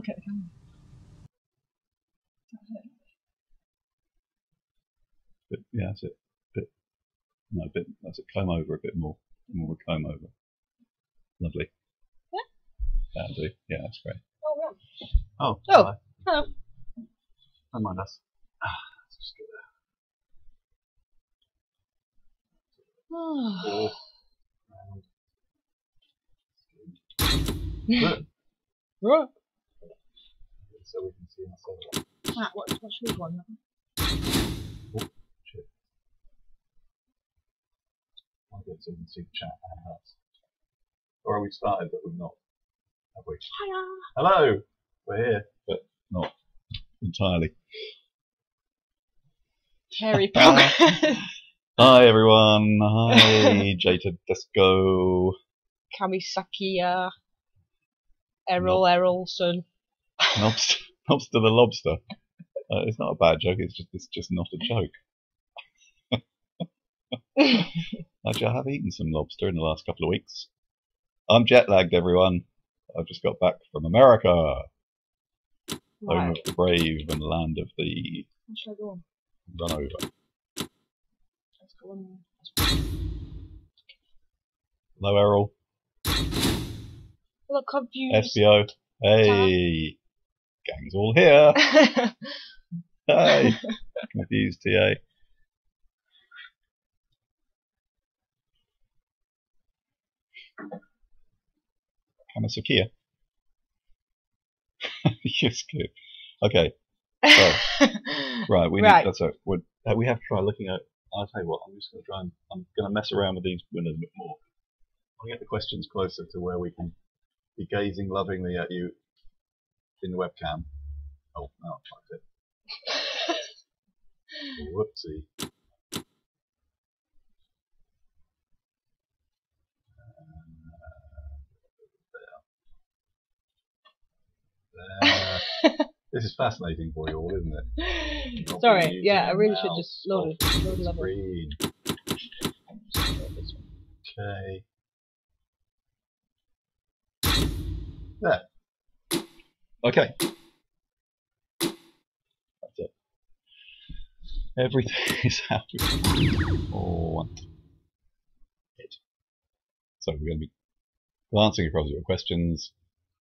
look at the camera. But, yeah, that's it. No, a bit. That's it. Comb over a bit more. More of a comb over. Lovely. Yeah. That'll do. Yeah, that's great. Oh, right. Oh. Oh. Hello. Don't mind us. Let's just get there. Right. So we can see ourselves. Matt, what's your one? Oh, shit. I'll get so we can see the chat and us. Or have we started, but we've not? Have we? Hiya. Hello! We're here, but not entirely. Terry progress. Hi everyone. Hi Jada Disco. Kamisakia. Errolson. Lobster the lobster. It's not a bad joke. It's just not a joke. Actually, I have eaten some lobster in the last couple of weeks. I'm jet lagged, everyone. I've just got back from America, home of the brave and land of the Where should I go? run over. Let's go on. Hello, Errol. Look, confused. SBO. Hey, gang's all here. Hey, confused TA. Kamasakia. Yes, good. Okay. So, right, we need. That's it. We have to try looking at. I'll tell you what. I'm just going to try and. I'm going to mess around with these winners a bit more. I'll get the questions closer to where we can be gazing lovingly at you in the webcam. Oh, no, I tried it. Whoopsie. This is fascinating for you all, isn't it? Sorry, yeah, I really should just load it. Screen. Okay. There. Okay. That's it. Everything is how we want it. So we're going to be glancing across your questions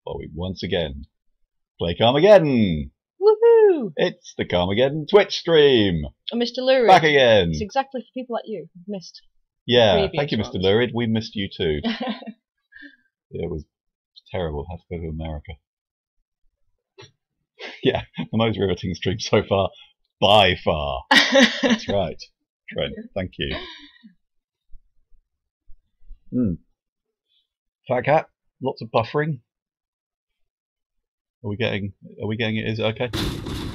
while we once again play Carmageddon. Woohoo! It's the Carmageddon Twitch stream. And Mr. Lurid. Back again. It's exactly for people like you who've missed. Yeah, thank you, Mr. Lurid. We missed you too. Yeah, it was terrible. I had to go to America. Yeah, the most riveting stream so far, by far. That's right, Trent. Thank you. Fat Cat, lots of buffering. Are we getting it? Is it okay?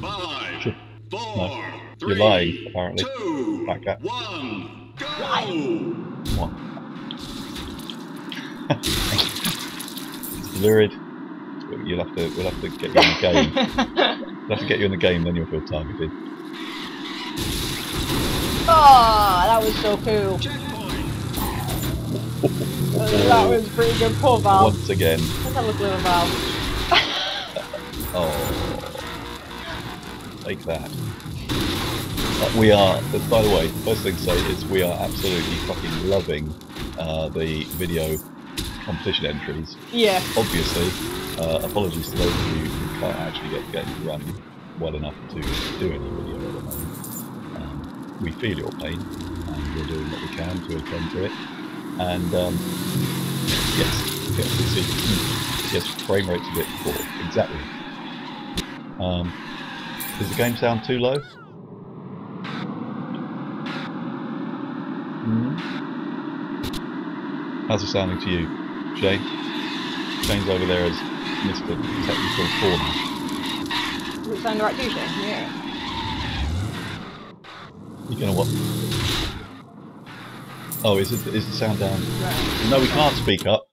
5, 4, no. 3, You're live, apparently. 2, Fat Cat. 1, go! What? Lurid. We'll have to get you in the game. We'll have to get you in the game, then you'll feel targeted. Oh, that was so cool. That was pretty good. Poor Val. Once again. Let's have a look at Val. Oh. Take that. We are, by the way, the first thing to say is we are absolutely fucking loving the video competition entries. Yeah. Obviously, apologies to those of you who can't actually get to run well enough to do any video at the moment. We feel your pain, and we're doing what we can to attend to it. And yes, frame rate's a bit poor. Exactly. Does the game sound too low? How's it sounding to you, Shane? Shane's over there as Mr. Technical Corner. Does it sound right to you, Shane? Yeah. You gonna what? Oh, is the sound down? Right. No, we can't speak up.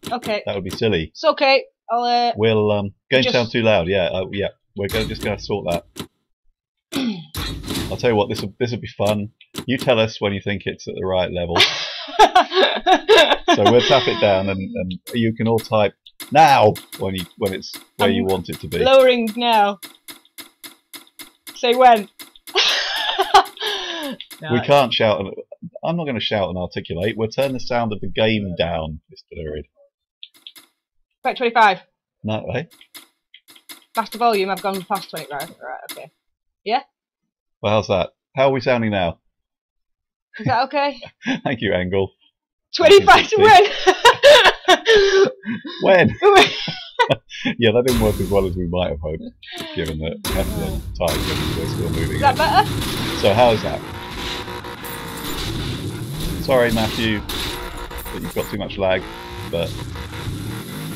Okay. That would be silly. It's okay. I'll We'll game sound too loud. Yeah, yeah. We're just gonna sort that. I'll tell you what. This will be fun. You tell us when you think it's at the right level. So we'll tap it down, and you can all type Now, when it's where you want it to be. Lowering now. Say when. No, We can't shout. I'm not going to shout and articulate. We'll turn the sound of the game down, Mr. Lurid. Back 25. No, eh? Master volume, I've gone past 20. Right, okay. Yeah? Well, how's that? How are we sounding now? Is that okay? Thank you, Angle. 25 to win! When? Yeah, that didn't work as well as we might have hoped, given that the time we're still moving. Is that better? So how is that? Sorry, Matthew, that you've got too much lag, but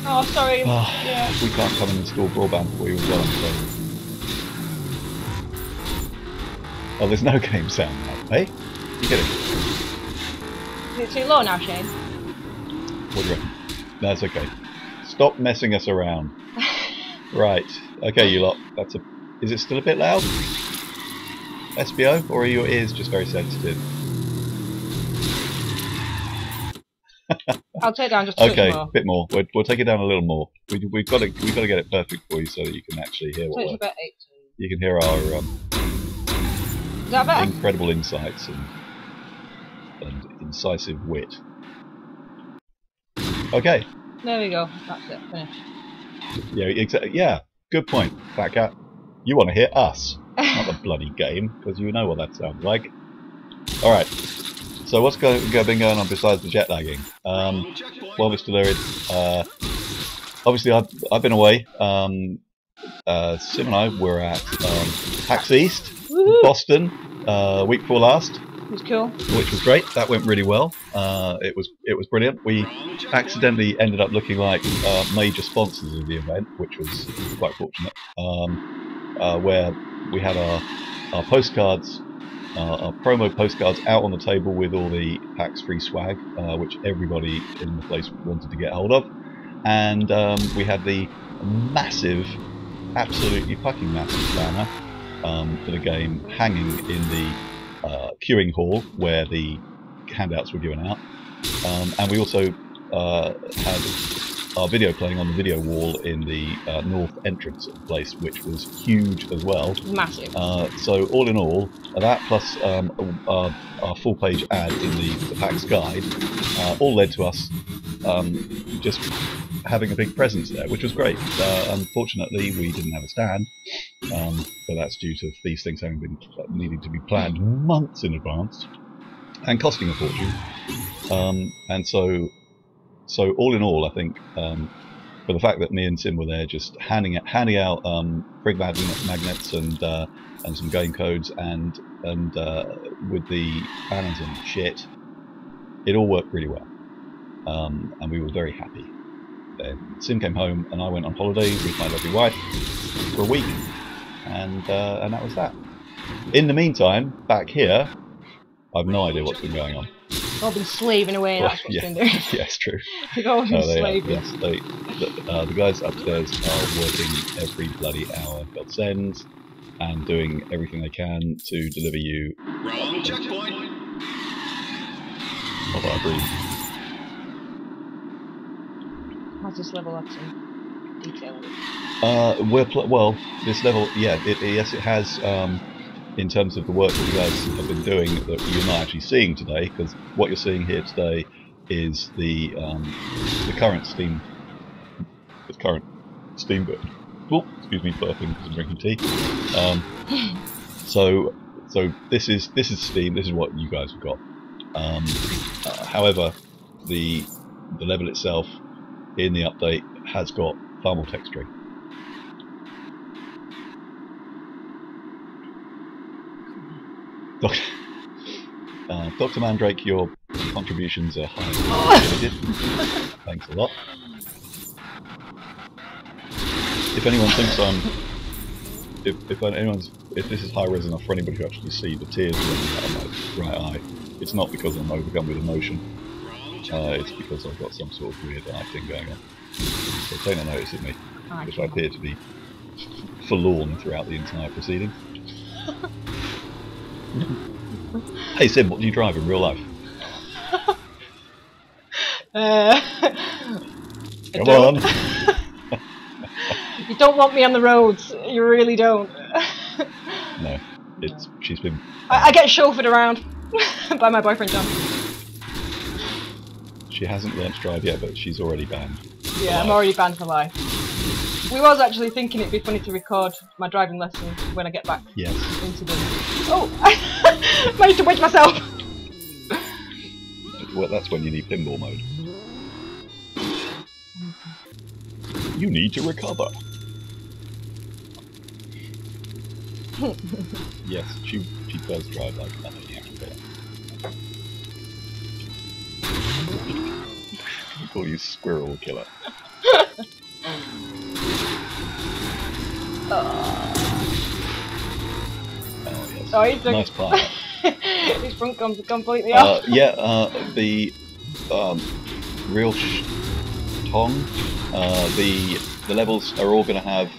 Oh, sorry. Yeah. we can't come and install broadband for you as well, I'm afraid. Oh, there's no game sound now, hey? You get it? Is it too low now, Shane? What do you reckon? That's okay. Stop messing us around. Right. Okay, you lot. That's a. Is it still a bit loud? SBO, or are your ears just very sensitive? I'll take it down just a Okay, bit more. a bit more. We'll take it down a little more. We've got to get it perfect for you so that you can actually hear So what it's we're. about 8. You can hear our Is that better? incredible insights and incisive wit. Okay. There we go. That's it. Finished. Yeah. Yeah. Good point, Fat Cat. You want to hear us, not the bloody game, because you know what that sounds like. All right. So what's been going on besides the jet lagging? Well, Mr. Lurid, obviously I've been away. Sim and I were at PAX East, Boston, week before last. It was cool. Which was great. That went really well. It was brilliant. We accidentally ended up looking like major sponsors of the event, which was quite fortunate. Where we had our postcards, our promo postcards out on the table with all the PAX free swag, which everybody in the place wanted to get hold of, and we had the massive, absolutely fucking massive banner for the game hanging in the queuing hall where the handouts were given out, and we also had our video playing on the video wall in the north entrance of the place, which was huge as well. Massive. So all in all, that plus our full page ad in the PAX guide all led to us just having a big presence there, which was great. Unfortunately, we didn't have a stand, but that's due to these things having been needing to be planned months in advance and costing a fortune. And so all in all, I think for the fact that me and Sim were there, just handing out prig magnets and some game codes and with the banners and shit, it all worked really well, and we were very happy. Then Sim came home and I went on holiday with my lovely wife for a week, and that was that. In the meantime, back here, I've no idea what's been going on. I've been slaving away, and that's what's been doing. Yeah, it's true. We've all been slaving. Yes, the guys upstairs are working every bloody hour God sends, and doing everything they can to deliver you. Wrong checkpoint. Not that I breathe. How's this level up some detail? Well, this level, yeah, yes, it has. In terms of the work that you guys have been doing that you're not actually seeing today, because what you're seeing here today is the current Steam. The current Steam book. Oh, excuse me, burping because I'm drinking tea. So this is Steam. This is what you guys have got. However, the level itself in the update has got far more texturing. Dr. Mandrake, your contributions are highly appreciated. Thanks a lot. If anyone thinks if this is high res enough for anybody to actually see the tears running out of my right eye, it's not because I'm overcome with emotion. It's because I've got some sort of weird eye thing going on. So take no notice of me, because I appear to be forlorn throughout the entire proceeding. Hey Sim, what do you drive in real life? Come on. You don't want me on the roads. You really don't. No, she's been. I get chauffeured around by my boyfriend John. She hasn't learned to drive yet, but she's already banned. Yeah, I'm already banned for life. We was actually thinking it'd be funny to record my driving lesson when I get back into the... Oh! I managed to wedge myself! Well, that's when you need pinball mode. You need to recover. Yes, she does drive like a maniac. We call you Squirrel Killer. Oh yes. Oh, he's nice pile. His front comes completely off. Yeah, the real Tong. The levels are all going to have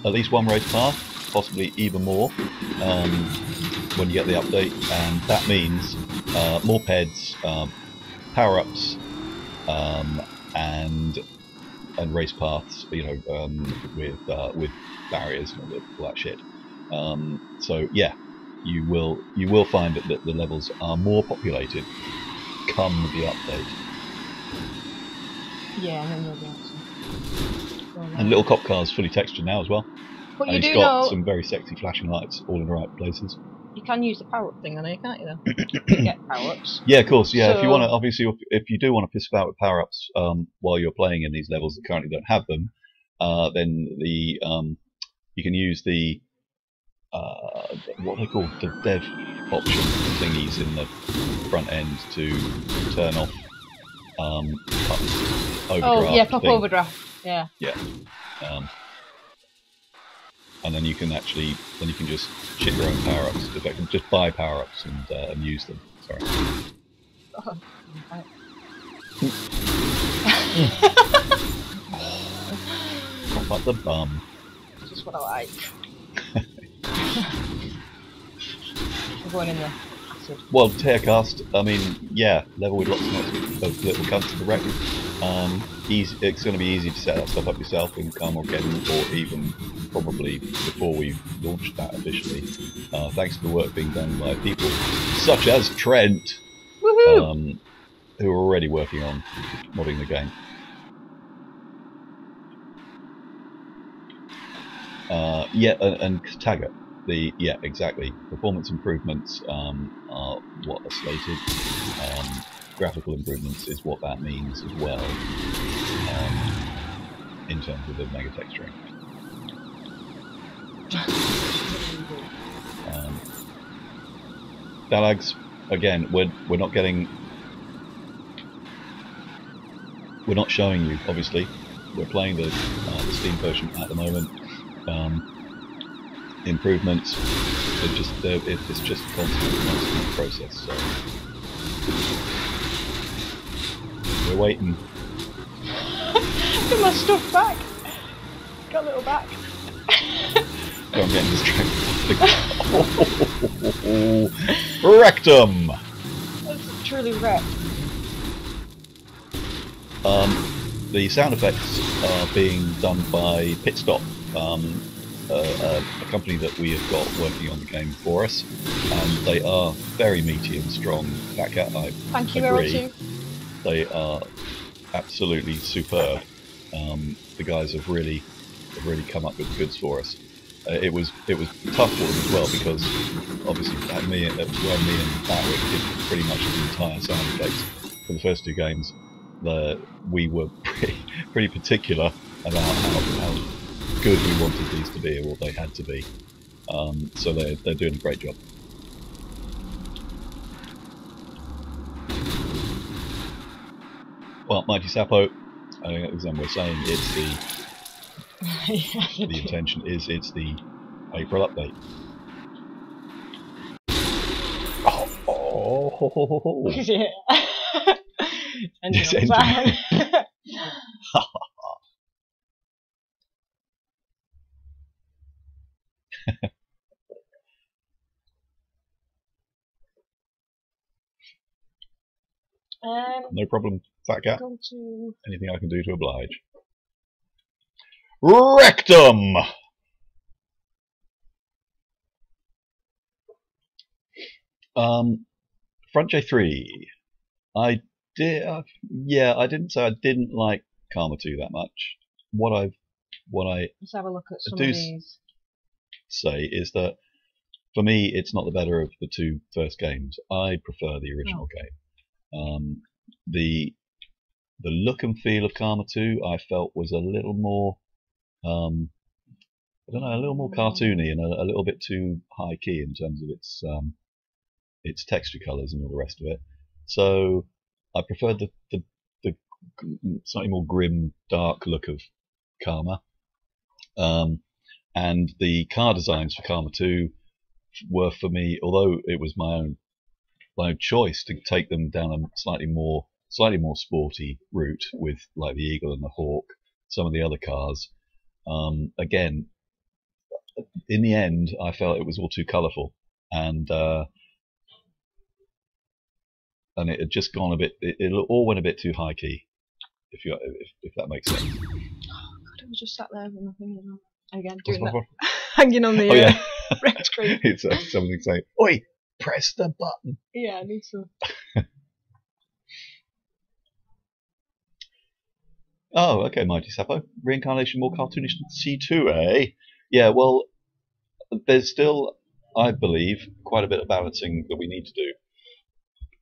at least one race path, possibly even more, when you get the update, and that means more peds, power-ups, and race paths, you know, with barriers and all that shit. So yeah, you will find that the levels are more populated come the update. Yeah, and then you'll be able to... And Little Cop Car's fully textured now as well. But and you it's do got know some very sexy flashing lights all in the right places. you can use the power-up thing on it, can't you? Though to get power-ups. Yeah, of course. Yeah, So... if you want to, obviously, if you do want to piss about with power-ups while you're playing in these levels that currently don't have them, then the you can use the what they call the dev option thingies in the front end to turn off overdraft. Oh yeah, pop overdraft. Yeah. Yeah. And then you can just ship your own power-ups. In fact, just buy power-ups and use them. Sorry. Oh, Pop up the bum. just what I like. I'm going in the acid. Well, Tearcast, I mean, yeah, level with lots and lots of little cunts to the record. It's going to be easy to set that stuff up yourself in Carmageddon, or even probably before we launch that officially. Thanks to the work being done by people such as Trent, who are already working on modding the game. And Taggart. Yeah, exactly. Performance improvements are what are slated. Graphical improvements is what that means as well, in terms of the mega texturing. Dalags, again, we're not showing you. Obviously, we're playing the Steam version at the moment. Improvements, it's just a constant process. So we're waiting. Get my stuff back. Got a little back. Oh, I'm getting distracted. Rectum. That's truly wrecked. The sound effects are being done by Pitstop. A company that we have got working on the game for us, and they are very meaty and strong. Thank you, agree. They are absolutely superb. The guys have really come up with the goods for us. It was tough for them as well, because obviously when me and Barwick did pretty much the entire sound effects for the first two games, we were pretty particular about how good we wanted these to be, or what they had to be. So they're doing a great job. Well, Mighty Sapo, as we're saying, it's the intention is it's the April update. Oh. Yes, no problem. Fat Cat? Go to... Anything I can do to oblige? Rectum! Front J3. I did, yeah, I didn't say I didn't like Carma 2 that much. What I Let's have a look at some of these. Say is that for me, it's not the better of the two first games. I prefer the original game. The look and feel of Carma 2, I felt was a little more, I don't know, a little more cartoony and a little bit too high key in terms of its texture colours and all the rest of it. So I preferred the slightly more grim, dark look of Carma. And the car designs for Carma 2 were for me, although it was my own choice to take them down a slightly more sporty route with like the Eagle and the Hawk, some of the other cars. Again, in the end, I felt it was all too colourful, and it had just gone a bit. It all went a bit too high key, if that makes sense. Oh God, I was just sat there with nothing, you know. Again, doing that, hanging on the red screen. It's something saying, "Oi, press the button." Yeah, I need to. Oh, okay, Mighty Sapo. Reincarnation more cartoonish than C2, eh? Yeah, well, there's still, I believe, quite a bit of balancing that we need to do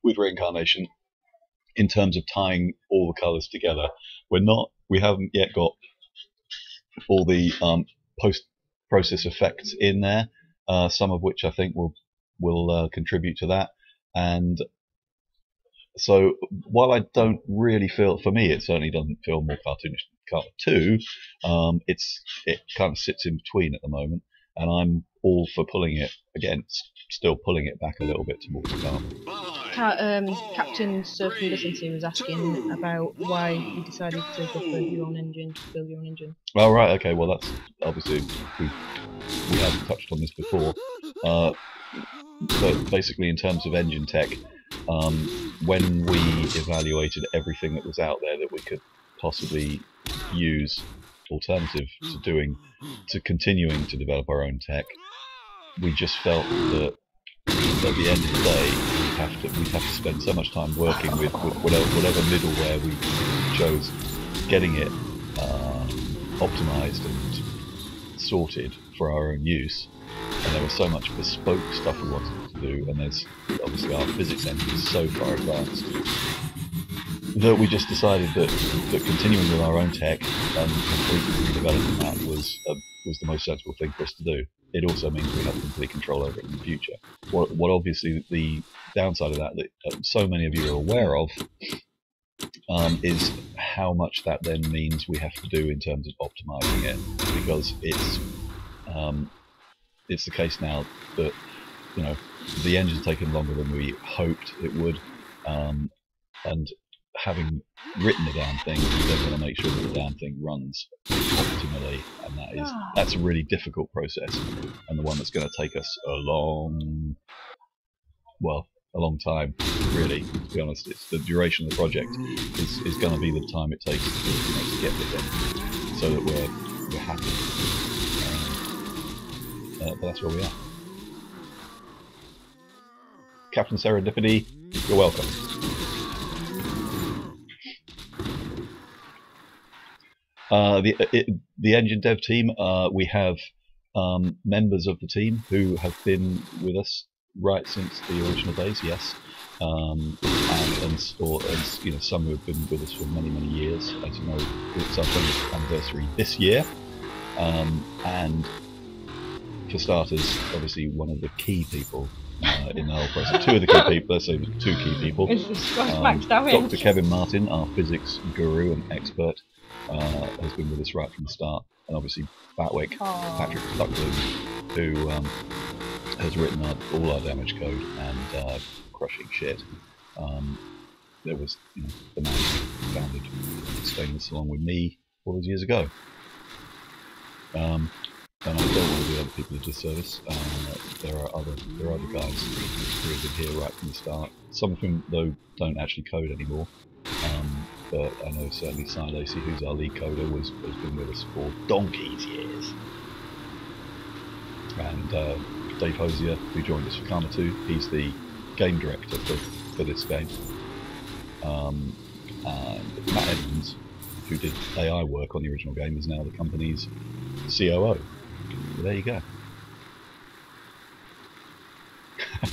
with Reincarnation in terms of tying all the colours together. We haven't yet got all the post-process effects in there, some of which I think will contribute to that. And so while I don't really feel, for me, it certainly doesn't feel more cartoonish than Carma 2, it kind of sits in between at the moment, and I'm all for pulling it, again, still pulling it back a little bit towards Carma. Captain Surf and Listen was asking about why you decided to go for your own engine, to build your own engine. Oh, right, okay, well that's obviously, we haven't touched on this before, but basically in terms of engine tech, when we evaluated everything that was out there that we could possibly use alternative to continuing to develop our own tech, we just felt that at the end of the day we'd have to spend so much time working with whatever middleware we chose, getting it optimized and sorted for our own use. And there was so much bespoke stuff we wanted to do, and there's obviously our physics engine is so far advanced that we just decided that continuing with our own tech and completely redeveloping that was the most sensible thing for us to do. It also means we have complete control over it in the future. What obviously the downside of that so many of you are aware of is how much that then means we have to do in terms of optimizing it, because it's the case now that, you know, the engine's taken longer than we hoped it would, and having written the damn thing, we then want to make sure that the damn thing runs optimally, and that's a really difficult process, and the one that's going to take us a long time, really, to be honest. It's the duration of the project is going to be the time it takes to get this in, so that we're happy. But that's where we are. Captain Serendipity, you're welcome. The engine dev team, we have members of the team who have been with us right since the original days, yes, and you know, some who have been with us for many years. As you know, it's our 20th anniversary this year, and for starters, obviously one of the key people in the whole process, two of the key people, let's say two key people, Dr. Kevin Martin, our physics guru and expert, has been with us right from the start, and obviously Batwick, Patrick Buckley, who has written all our damage code and crushing shit. There was, you know, the man who founded Stainless along with me all those years ago. And I don't want to do other people a disservice. There are other guys who have been here right from the start. Some of them, though, don't actually code anymore. but I know certainly Si Lacey, who's our lead coder, has been with us for donkey's years. And Dave Hosier, who joined us for Carma 2, he's the game director for this game. And Matt Edmonds, who did AI work on the original game, is now the company's COO. So there you go.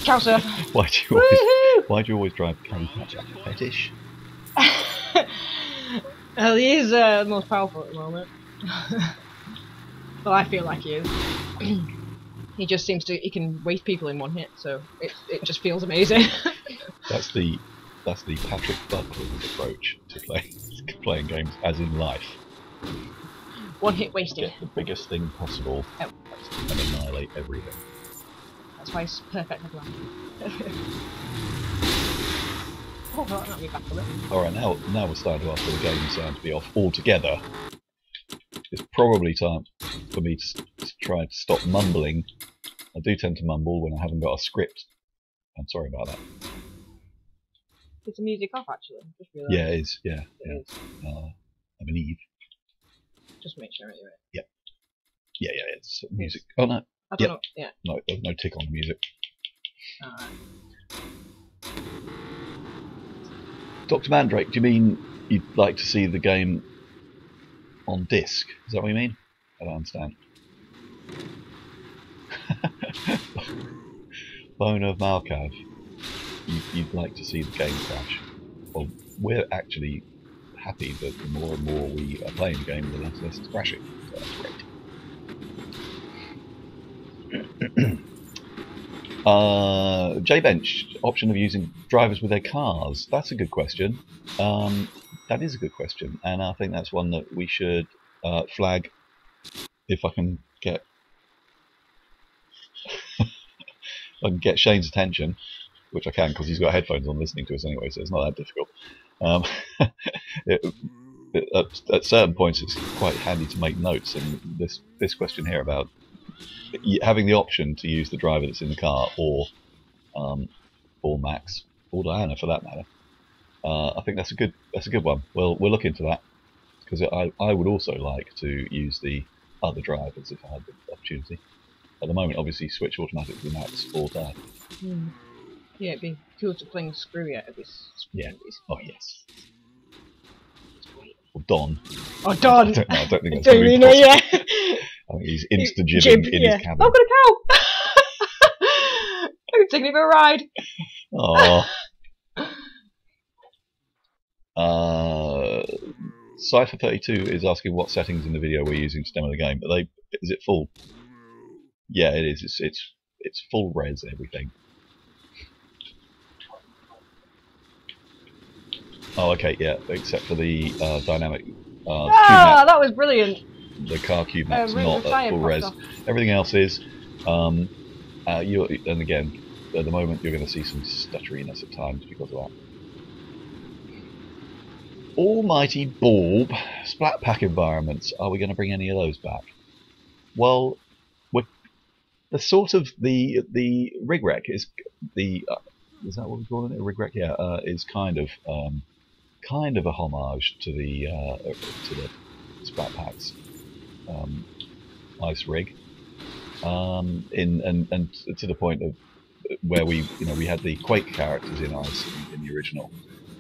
Chowser. Why do you always drive Carmageddon like a fetish? Well, he is the most powerful at the moment. Well, I feel like he is. He just seems to, he can waste people in one hit, so it just feels amazing. That's the Patrick Buckland approach to playing games, as in life. One hit wasted. Get the biggest thing possible and annihilate everything. That's why it's perfect at life. Oh, that'll be back a bit. Alright, now we're starting to ask for the game sound to be off altogether. It's probably time for me to try to stop mumbling. I do tend to mumble when I haven't got a script. I'm sorry about that. Is the music off, actually? Just realised. Yeah, it is. Yeah. It is. I believe. Just make sure you're right. Yep. Yeah, it's music. Oh, no. I don't know. Yeah. No, there's no tick on the music. Alright. Dr. Mandrake, do you mean you'd like to see the game on disc? Is that what you mean? I don't understand. Bone of Malkav, you'd like to see the game crash. Well, we're actually happy that the more and more we are playing the game, the less it's crashing. So that's great. J-Bench, option of using drivers with their cars. That's a good question. That is a good question, and I think that's one that we should flag if I can get Shane's attention, which I can because he's got headphones on listening to us anyway, so it's not that difficult. At certain points it's quite handy to make notes, and this question here about having the option to use the driver that's in the car, or Max, or Diana for that matter. I think that's a good one. Well, we'll look into that, because I would also like to use the other drivers if I had the opportunity. At the moment, obviously, switch automatically Max or Diana. Yeah, it'd be cool to fling Screwy out of this. Yeah. Oh yes. Or Don. Oh, Don! I don't think that's going to be possible. Yeah. I think he's insta-jibbing in his cabin. I've got a cow! I'm taking him for a ride! Cypher32 is asking what settings in the video we're using to demo the game. Is it full? Yeah, it is. It's full res everything. Oh, okay, yeah, except for the dynamic. That was brilliant. The car cube map's not at full res. Everything else is. And again, at the moment you're going to see some stutteriness at times because of that. Almighty Bulb, Splat Pack environments. Are we going to bring any of those back? Well, the sort of the rig wreck is the is that what we call it? A rig wreck? Yeah, is kind of a homage to the Splat Packs ice rig, and to the point of where we had the Quake characters in ice in the original,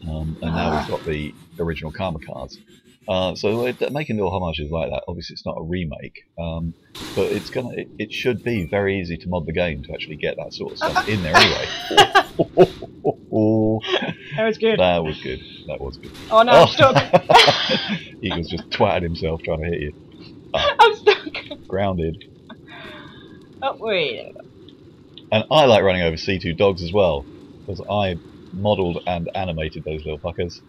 and now we've got the original Carma cards. So we're making little homages like that. Obviously, it's not a remake, but it should be very easy to mod the game to actually get that sort of stuff in there anyway. That was good. That was good. That was good. Oh no, I'm stuck. Eagle's just twatted himself trying to hit you. I'm stuck. Grounded. Oh wait. And I like running over C2 dogs as well, because I modelled and animated those little fuckers.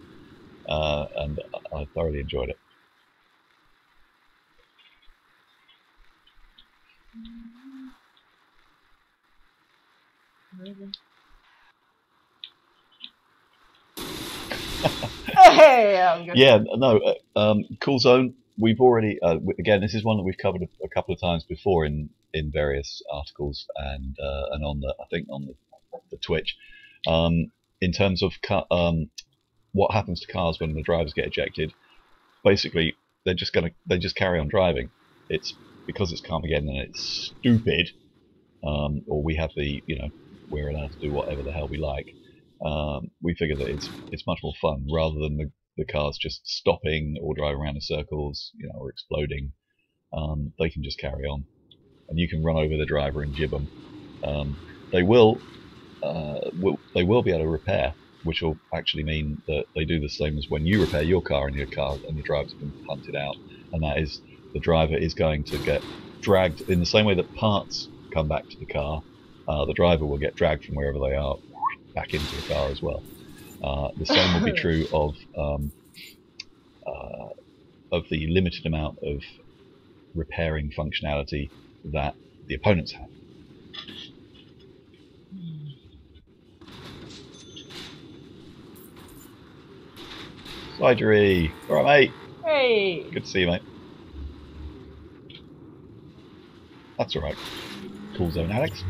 And I thoroughly enjoyed it. Hey, I'm good. Yeah, no, Cool Zone. We've already again. This is one that we've covered a couple of times before in various articles and on the Twitch. In terms of what happens to cars when the drivers get ejected? Basically, they just carry on driving. It's because it's Carmageddon and it's stupid, or we have the, we're allowed to do whatever the hell we like. We figure that it's much more fun rather than the cars just stopping or driving around in circles, or exploding. They can just carry on, and you can run over the driver and jib them. They will be able to repair, which will actually mean that they do the same as when you repair your car and your driver's been punted out, and that is the driver is going to get dragged in the same way that parts come back to the car. The driver will get dragged from wherever they are back into the car as well. The same will be true of the limited amount of repairing functionality that the opponents have. Sidery! Alright, mate! Hey! Good to see you, mate. That's alright. Cool zone, Alex.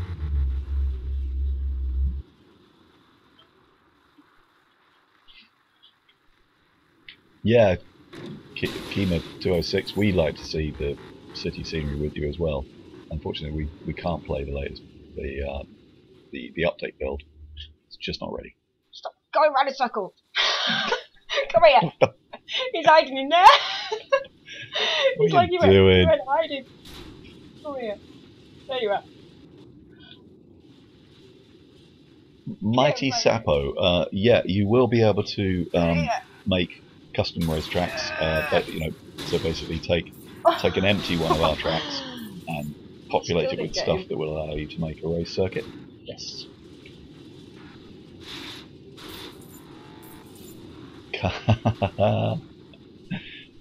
Yeah, Kima 206, we like to see the city scenery with you as well. Unfortunately, we can't play the latest, the update build. It's just not ready. Stop going round in circles! Come here! He's hiding in there! He's like, you went hiding. Come here. There you are. Mighty Sapo, yeah, you will be able to make custom racetracks. So basically take an empty one of our tracks and populate it with stuff that will allow you to make a race circuit. Yes.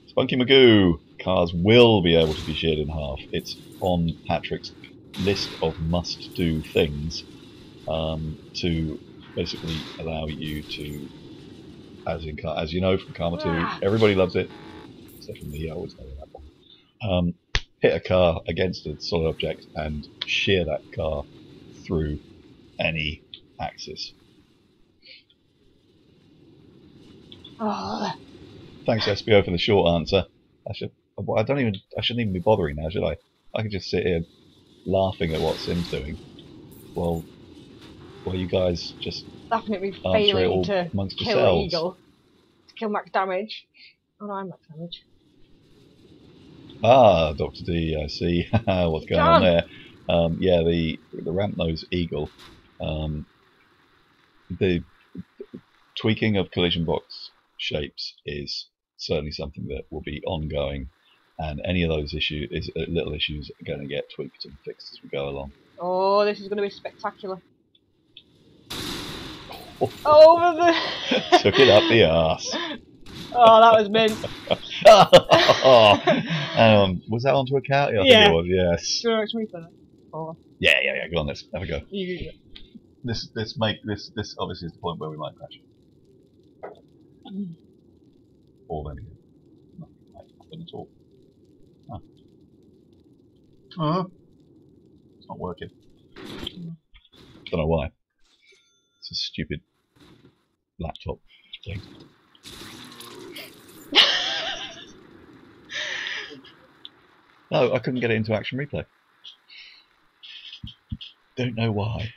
Spunky Magoo, cars will be able to be sheared in half. It's on Patrick's list of must-do things to basically allow you to, as you know from Carma 2, everybody loves it, except for me, I always know that one. Hit a car against a solid object and shear that car through any axis. Thanks, SBO, for the short answer. I shouldn't even be bothering now, should I? I could just sit here laughing at what Sim's doing, while you guys just laughing at me failing to kill yourselves. Eagle, to kill max damage. Oh no, I'm max damage. Ah, Dr. D, I see what's going on there. Yeah, the ramp nose Eagle. The tweaking of collision box shapes is certainly something that will be ongoing, and any of those little issues are going to get tweaked and fixed as we go along. Oh, this is going to be spectacular. Over the... Took it up the arse. Oh, that was mint. Was that onto a cat? Yeah, I think it was, yes. Do you want to me for that? Oh. Yeah, go on, let's have a go. You go. This obviously is the point where we might crash. Or then again, nothing might happen at all. It's not working. Don't know why. It's a stupid laptop thing. No, I couldn't get it into Action Replay. Don't know why.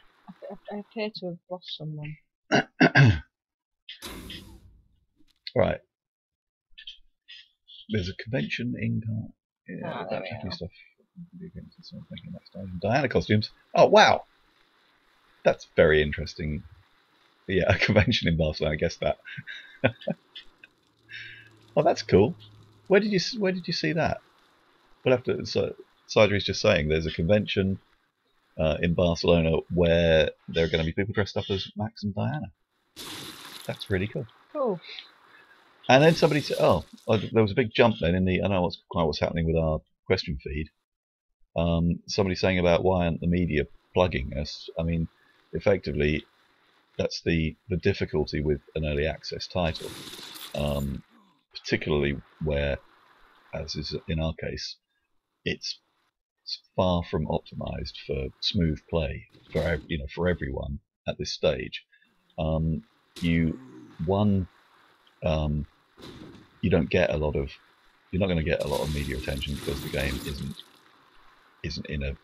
I appear to have lost someone. Right. There's a convention in stuff. Diana costumes. Oh wow, that's very interesting. Yeah, a convention in Barcelona. I guess that. Oh, that's cool. Where did you see that? We'll have to. So, Sidri's just saying there's a convention in Barcelona where there are going to be people dressed up as Max and Diana. That's really cool. Cool. And then somebody said, "Oh, there was a big jump then in the." I don't know what's happening with our question feed. Somebody saying about why aren't the media plugging us? I mean, effectively, that's the difficulty with an early access title, particularly where, as is in our case, it's far from optimized for smooth play for everyone at this stage. you don't get a lot of, you're not going to get a lot of media attention because the game isn't in a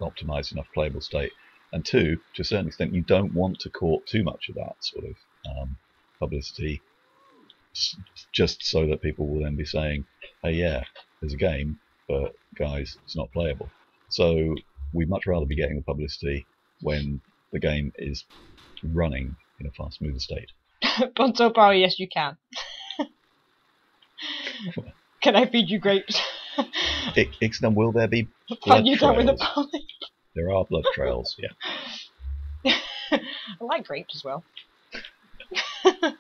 optimized enough playable state. And two, to a certain extent, you don't want to court too much of that sort of publicity, just so that people will then be saying, "Hey, yeah, there's a game, but guys, it's not playable." So we'd much rather be getting the publicity when the game is running in a far smoother state. Bonzo Power, yes, you can. Can I feed you grapes? Ixnam, will there be blood you trails? With the pony. There are blood trails, yeah. I like grapes as well. I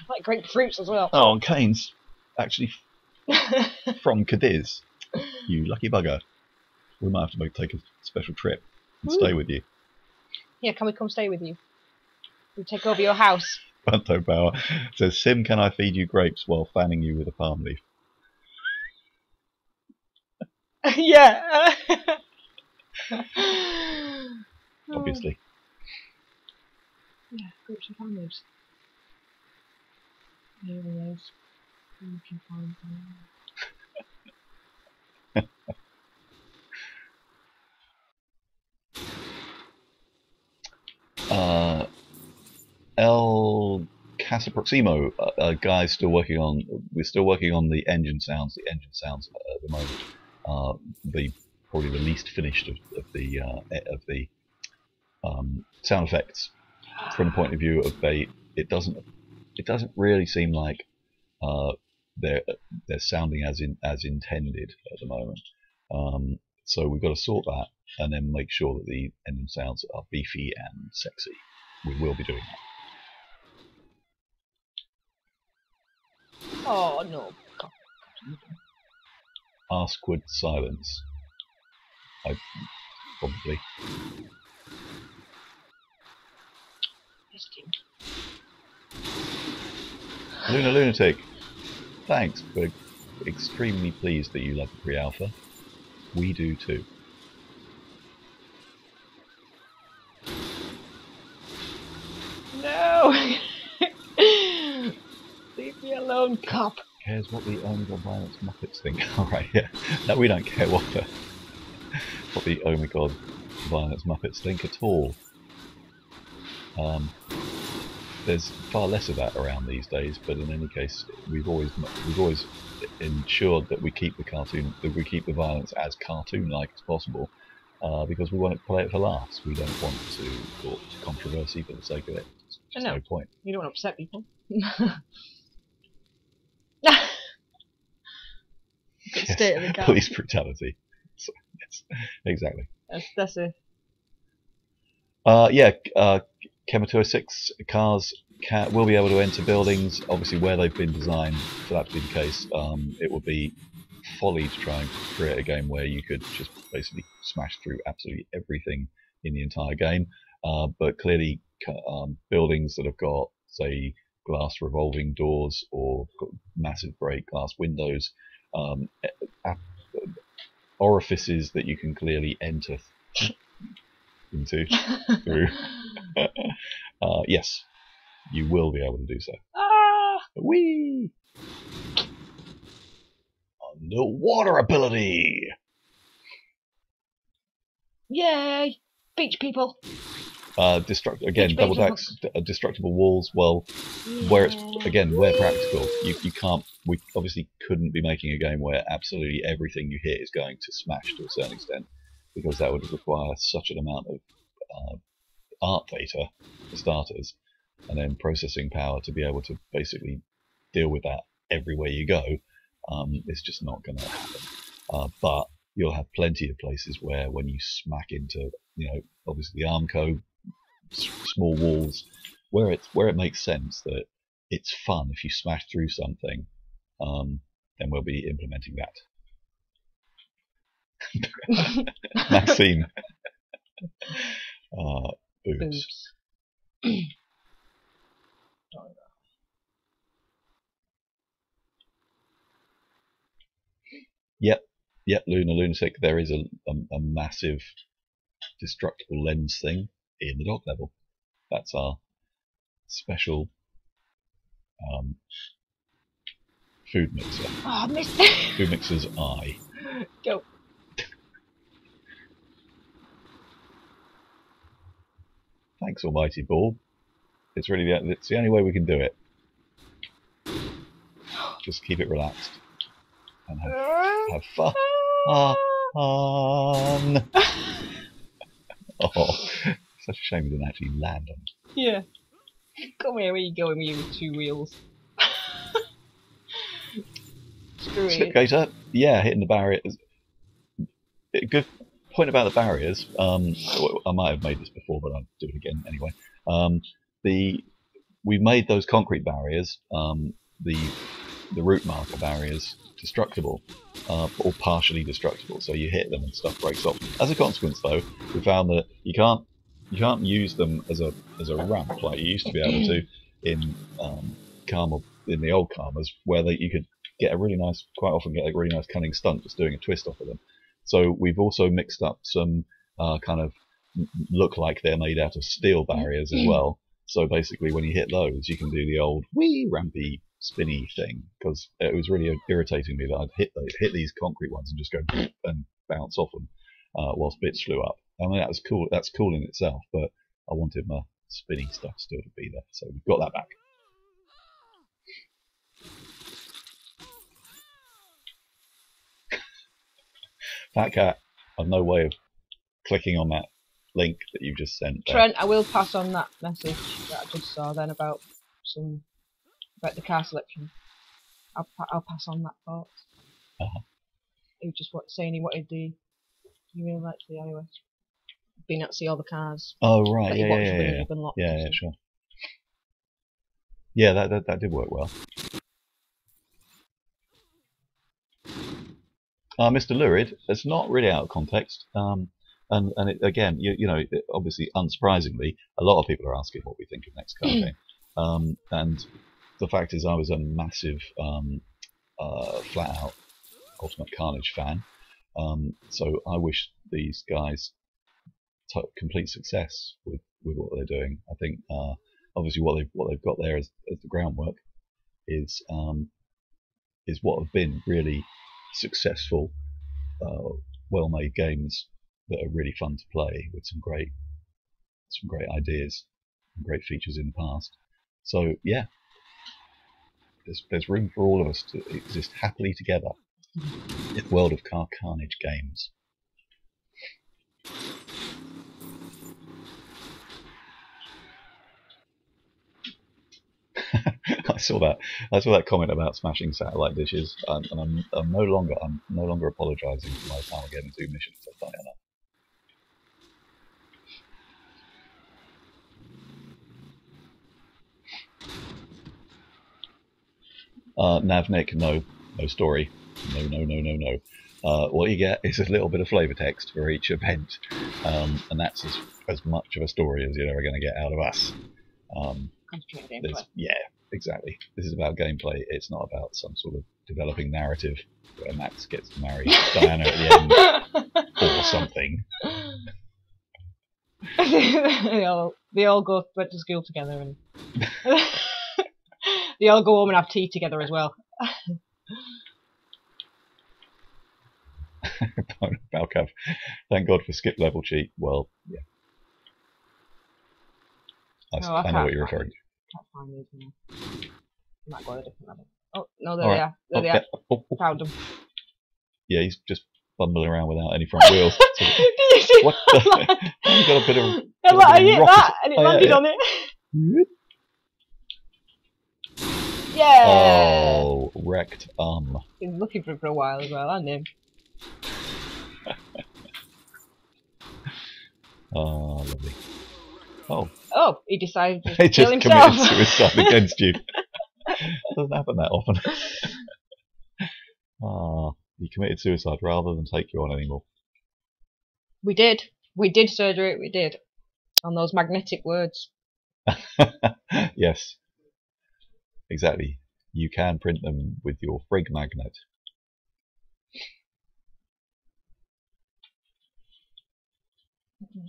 like grapefruits as well. Oh, and Kane's actually from Cadiz. You lucky bugger. We might have to take a special trip and stay with you. Yeah, can we come stay with you? We'll take over your house. Panto Power says, Sim, can I feed you grapes while fanning you with a palm leaf? Yeah. Obviously. Yeah, grapes and palm leaves. Here it is. You can find them. El Casaproximo, guys, still working on. We're still working on the engine sounds. The engine sounds at the moment are probably the least finished of the sound effects. From the point of view of it doesn't really seem like they're sounding as intended at the moment. So we've got to sort that and then make sure that the engine sounds are beefy and sexy. We will be doing that. Oh no. Askwood silence. Probably. Luna Lunatic. Thanks. We're extremely pleased that you love the pre-alpha. We do too. No! Leave me alone, cop. Cares what the Omega Violence Muppets think. Alright, yeah. No, we don't care what the Omega Violence Muppets think at all. There's far less of that around these days, but in any case, we've always ensured that we keep the violence as cartoon-like as possible, because we want to play it for laughs. We don't want to cause controversy for the sake of it. There's no point. You don't want to upset people. State of the car. Police brutality. So, yes, exactly. That's it. Yeah, Chemato 6 cars will be able to enter buildings, obviously where they've been designed for that to be the case. It would be folly to try and create a game where you could just basically smash through absolutely everything in the entire game. But clearly, buildings that have got, say, glass revolving doors or massive break glass windows, orifices that you can clearly enter through. Yes, you will be able to do so. Whee! Underwater ability! Yay! Beach people! Again, double decks, destructible walls. Well, yeah. Where practical, you can't. We obviously couldn't be making a game where absolutely everything you hit is going to smash to a certain extent, because that would require such an amount of art data for starters, and then processing power to be able to basically deal with that everywhere you go. It's just not going to happen. But you'll have plenty of places where, when you smack into, obviously the Armco small walls, where it makes sense that it's fun if you smash through something, then we'll be implementing that. Maxine. Boobs. Yep, Lunatic. There is a massive destructible lens thing in the dock level. That's our special food mixer. Oh, I missed it. Food mixer's eye. Go. Thanks, almighty ball. It's really it's the only way we can do it. Just keep it relaxed and have fun. Oh, such a shame we didn't actually land on it. Yeah. Come here, where you going with your 2 wheels? Screw it. Slipgator, yeah, hitting the barrier. Good point about the barriers. I might have made this before, but I'll do it again anyway. We made those concrete barriers, the route marker barriers, destructible, or partially destructible. So you hit them and stuff breaks off. As a consequence, though, we found that you can't use them as a ramp like you used to be able to in Carma, in the old Carmas, where you could get a really nice, quite often get a really nice cunning stunt just doing a twist off of them. So we've also mixed up some kind of look like they're made out of steel barriers as well. So basically, when you hit those, you can do the old wee rampy spinny thing, because it was really irritating me that I'd hit these concrete ones and just go and bounce off them whilst bits flew up. I mean, that was cool. That's cool in itself, but I wanted my spinning stuff still to be there, so we've got that back. Fat Cat, I've no way of clicking on that link that you just sent there. Trent, I will pass on that message that I just saw then about the car selection. I'll pass on that thought. He was just saying he wanted he really liked the anyway. Been out to see all the cars. Oh right, yeah, sure. Yeah, that did work well. Mr. Lurid, it's not really out of context. And it, again, you know, obviously, unsurprisingly, a lot of people are asking what we think of next card game. And the fact is, I was a massive, flat-out Ultimate Carnage fan. So I wish these guys complete success with what they're doing. I think obviously what they've got there as the groundwork is what have been really successful, well-made games that are really fun to play with some great ideas and great features in the past. So yeah, there's room for all of us to exist happily together in the world of Carnage games. I saw that comment about smashing satellite dishes, and I'm no longer apologising for my Carmageddon 2 missions. I'll tell you that. Navnik, no story, no. What you get is a little bit of flavour text for each event, and that's as much of a story as you're ever going to get out of us. Yeah, exactly. This is about gameplay. It's not about some sort of developing narrative where Max gets to marry Diana at the end or something. they all go to school together, and they all go home and have tea together as well. Balcav, thank God for skip level cheat. Well, yeah. I know what you're referring to. Can't find these now. Might go a different level. Oh no, there they are. There they are. Found them. Yeah, he's just bumbling around without any front wheels. So, what the? You got a bit of. I hit that and it landed on it. Yeah. Oh, wrecked Been looking for him for a while as well, hasn't he? Oh, lovely. Oh, he decided to he kill just himself. committed suicide against you. Doesn't happen that often. He committed suicide rather than take you on anymore. We did surgery. We did on those magnetic words. Yes, exactly. You can print them with your frig magnet.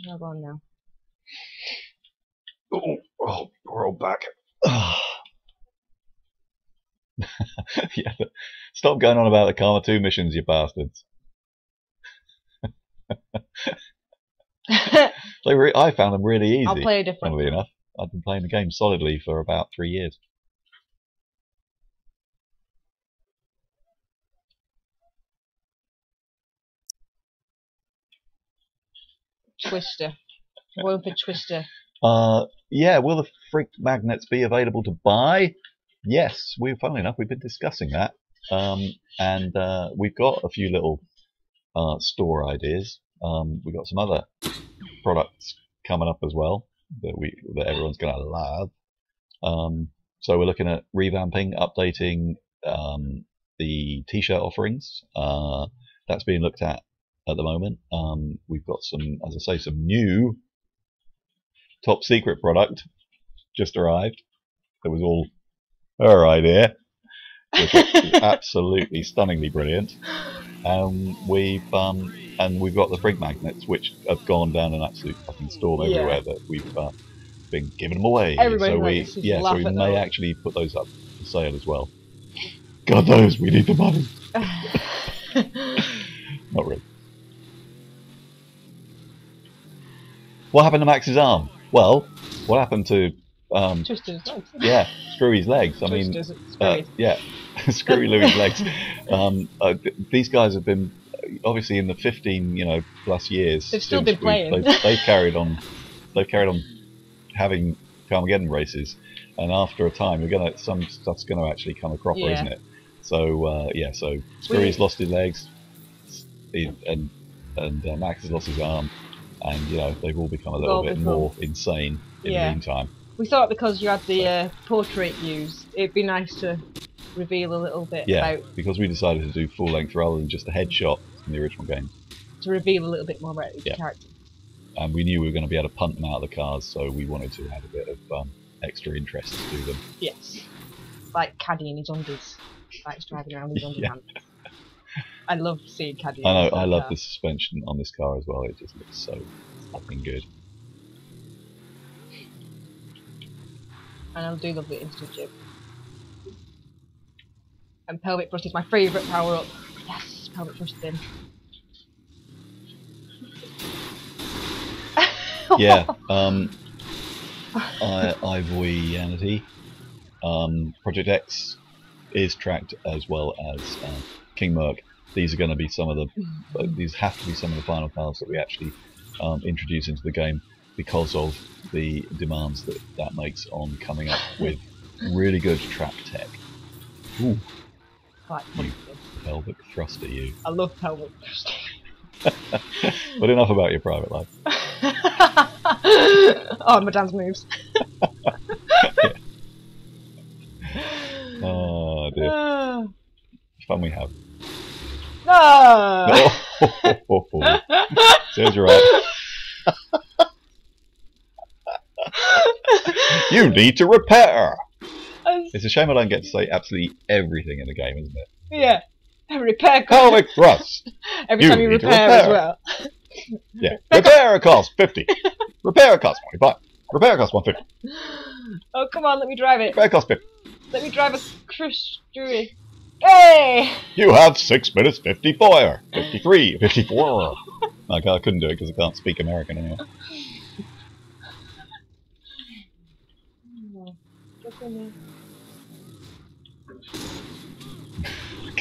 I'll go on now. Oh, poor old back. Yeah, but stop going on about the Carma 2 missions, you bastards. I found them really easy. I'll play a different funnily one. enough. I've been playing the game solidly for about 3 years. Twister. Going for Twister. Yeah, will the frig magnets be available to buy? Yes, funnily enough, we've been discussing that. And we've got a few little store ideas. We've got some other products coming up as well that everyone's going to love. So we're looking at revamping, updating the t-shirt offerings. That's being looked at the moment. We've got some, as I say, some new top secret product just arrived. It was all her idea. Which is absolutely stunningly brilliant. We've got the frig magnets, which have gone down an absolute fucking storm everywhere. That we've been giving them away. Everybody so we may actually put those up for sale as well. God knows we need the money. Not really. What happened to Max's arm? Well, what happened to Twister's legs. Yeah, Screwy's legs. I mean, yeah, Screwy Louie's legs. These guys have been obviously in the 15, plus years. They've still been playing. They've carried on. They've carried on having Carmageddon races, and after a time, some stuff's gonna actually come a cropper, isn't it? So so Screwy's lost his legs, and Max has lost his arm, and they've all become a little bit more insane in the meantime. We thought because you had the portrait views, it'd be nice to reveal a little bit about... because we decided to do full length rather than just a headshot in the original game. To reveal a little bit more about the character. And we knew we were going to be able to punt them out of the cars, so we wanted to add a bit of extra interest to them. Yes. Like Caddy in his undies. Like he's driving around with his underpants. I love seeing Caddy. I know, I love the suspension on this car as well, it just looks so fucking good. And I do love the instant jib. And pelvic thrust is my favourite power up. Yes, pelvic thrust in. Yeah, Ivoyanity. Project X is tracked as well as King Merc. These are going to be some of the. These have to be some of the final cars that we actually introduce into the game because of the demands that makes on coming up with really good track tech. Ooh. You pelvic thruster, you. I love pelvic thrusting. But enough about your private life. Oh, my dance moves. Oh dear. Fun we have. No! Serves you right. You need to repair! It's a shame I don't get to say absolutely everything in the game, isn't it? Yeah. Repair cost. Pelvic thrust! Every time you repair as well. Yeah. Repair costs 50. Repair costs 25. Repair costs 150. Oh, come on, let me drive it. Repair costs 50. Let me drive a Chris Drury. Hey! You have 6 minutes 54. 53. 54. I couldn't do it because I can't speak American anymore.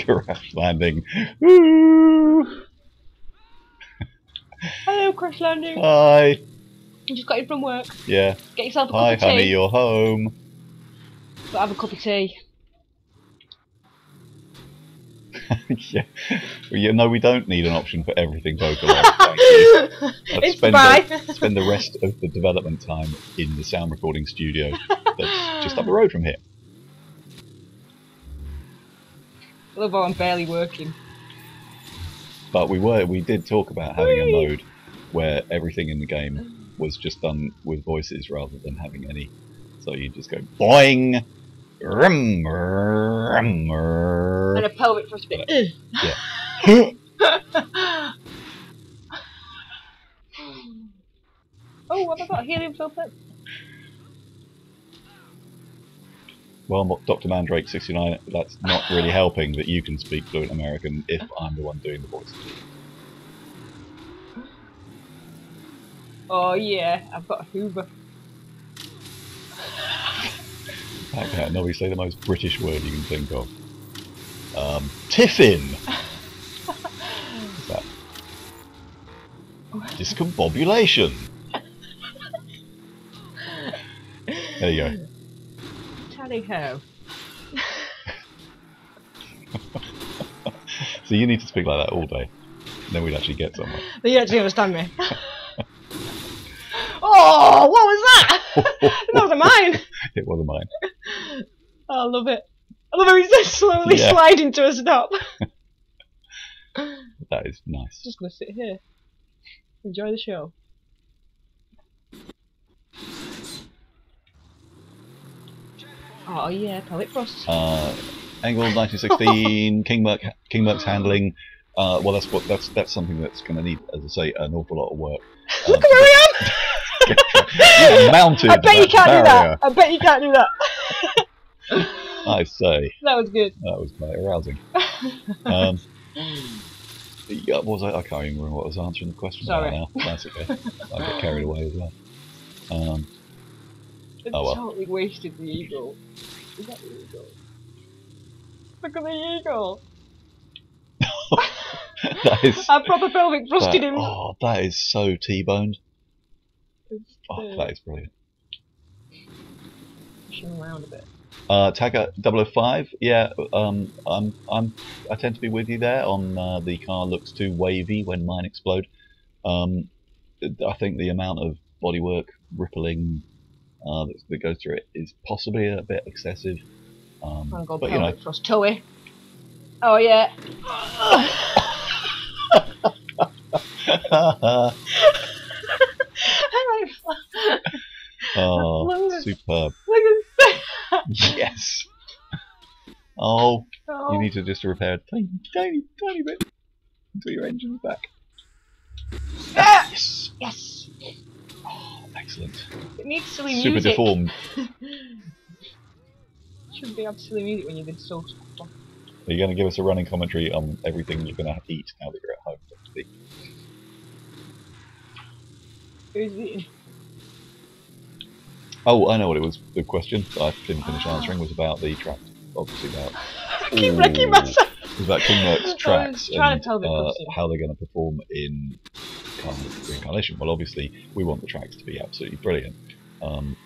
Crash landing. Woo! Hello, crash landing. Hi. You just got in from work. Yeah. Get yourself a cup of tea. Hi, honey, you're home. But have a cup of tea. Yeah. Well, we don't need an option for everything vocalised. Thank you. It's fine. Spend the rest of the development time in the sound recording studio that's just up the road from here. I love how I'm barely working. But we did talk about having a mode where everything in the game was just done with voices rather than having any. So you just go boing, and a pelvic thrust bit. Yeah. Oh, have I got a helium filter? Well, Dr. Mandrake 69, that's not really helping that you can speak fluent American if I'm the one doing the voice. Oh yeah, I've got a Hoover. Okay, Nobby, say the most British word you can think of. Tiffin! What's that? Discombobulation! There you go. Tally-ho. So you need to speak like that all day. Then we'd actually get somewhere. You actually understand me. Oh, what was that? That wasn't mine. It wasn't mine. Oh, I love it. I love how he's just slowly sliding to a stop. That is nice. Just gonna sit here. Enjoy the show. Oh yeah, pellet frost. Angle 1916, Kingmerk's handling. Well, that's something that's going to need, as I say, an awful lot of work. Look at where I am. Yeah, mounted. I bet you can't do that. I bet you can't do that. I say. That was good. That was quite arousing. Yeah, what was I can't even remember what I was answering the question about now. That's okay. I get carried away as well. Totally wasted the eagle. Is that the eagle? Look at the eagle. That is, I proper pelvic thrusted him. Oh, that is so T-boned. Oh, that is brilliant. Push him around a bit. Tagger 005, yeah, I tend to be with you there on the car looks too wavy when mine explode. I think the amount of bodywork rippling that goes through it is possibly a bit excessive. But you know, frost toey. Oh yeah. Oh, superb. Yes. Oh, you need to just repair a tiny bit until your engine's back. Yes. Yes. Oh, excellent. It needs silly super music. Deformed. Shouldn't be able to silly music when you've been so. Are you going to give us a running commentary on everything you're going to eat now that you're at home? Who's eating? Oh, I know what it was. The question that I didn't finish answering was about the track. Obviously about. I keep wrecking myself. It was about Kingmerk's tracks and how they're going to perform in Reincarnation. Well, obviously we want the tracks to be absolutely brilliant.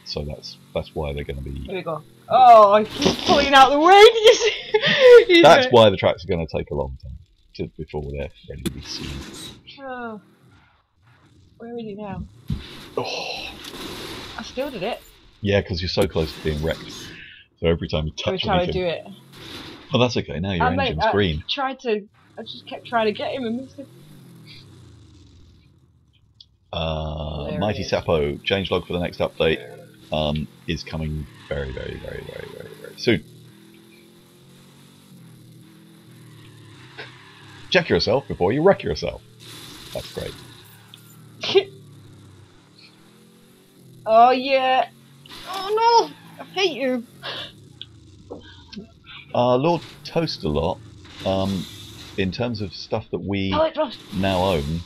So that's why they're going to be. Here we go. Oh, I keep pulling out the way. Did you see? That's why the tracks are going to take a long time before they're ready to be seen. Oh. Where is he now? Oh. I still did it. Yeah, because you're so close to being wrecked. So every time you touch anything... I do it. Oh, that's okay. Now your engine's green. I just kept trying to get him and missed him. Mighty Sapo, changelog for the next update is coming very, very, very, very, very, very soon. Check yourself before you wreck yourself. That's great. Oh yeah. Oh no! I hate you. Lord Toast-a-Lot, in terms of stuff that we now own,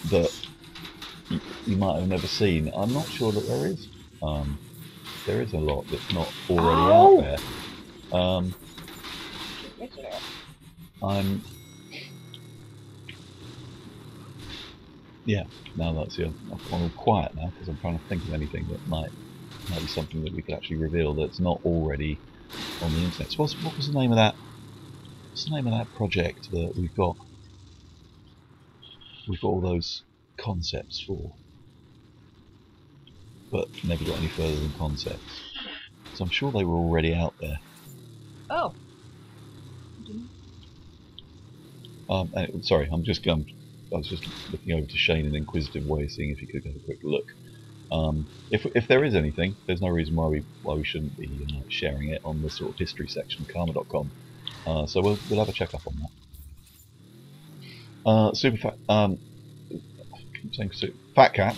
that you might have never seen, I'm not sure that there is. There is a lot that's not already out there. Yeah, now that's I've gone all quiet now because I'm trying to think of anything that might be something that we could actually reveal that's not already on the internet. So what was the name of that? What's the name of that project that we've got? We've got all those concepts for, but never got any further than concepts. So I'm sure they were already out there. Oh. Sorry, I was just looking over to Shane in an inquisitive way, seeing if he could have a quick look. If there is anything, there's no reason why we shouldn't be sharing it on the sort of history section of Carma.com. So we'll have a check up on that. Super fat. I keep saying Fat Cat.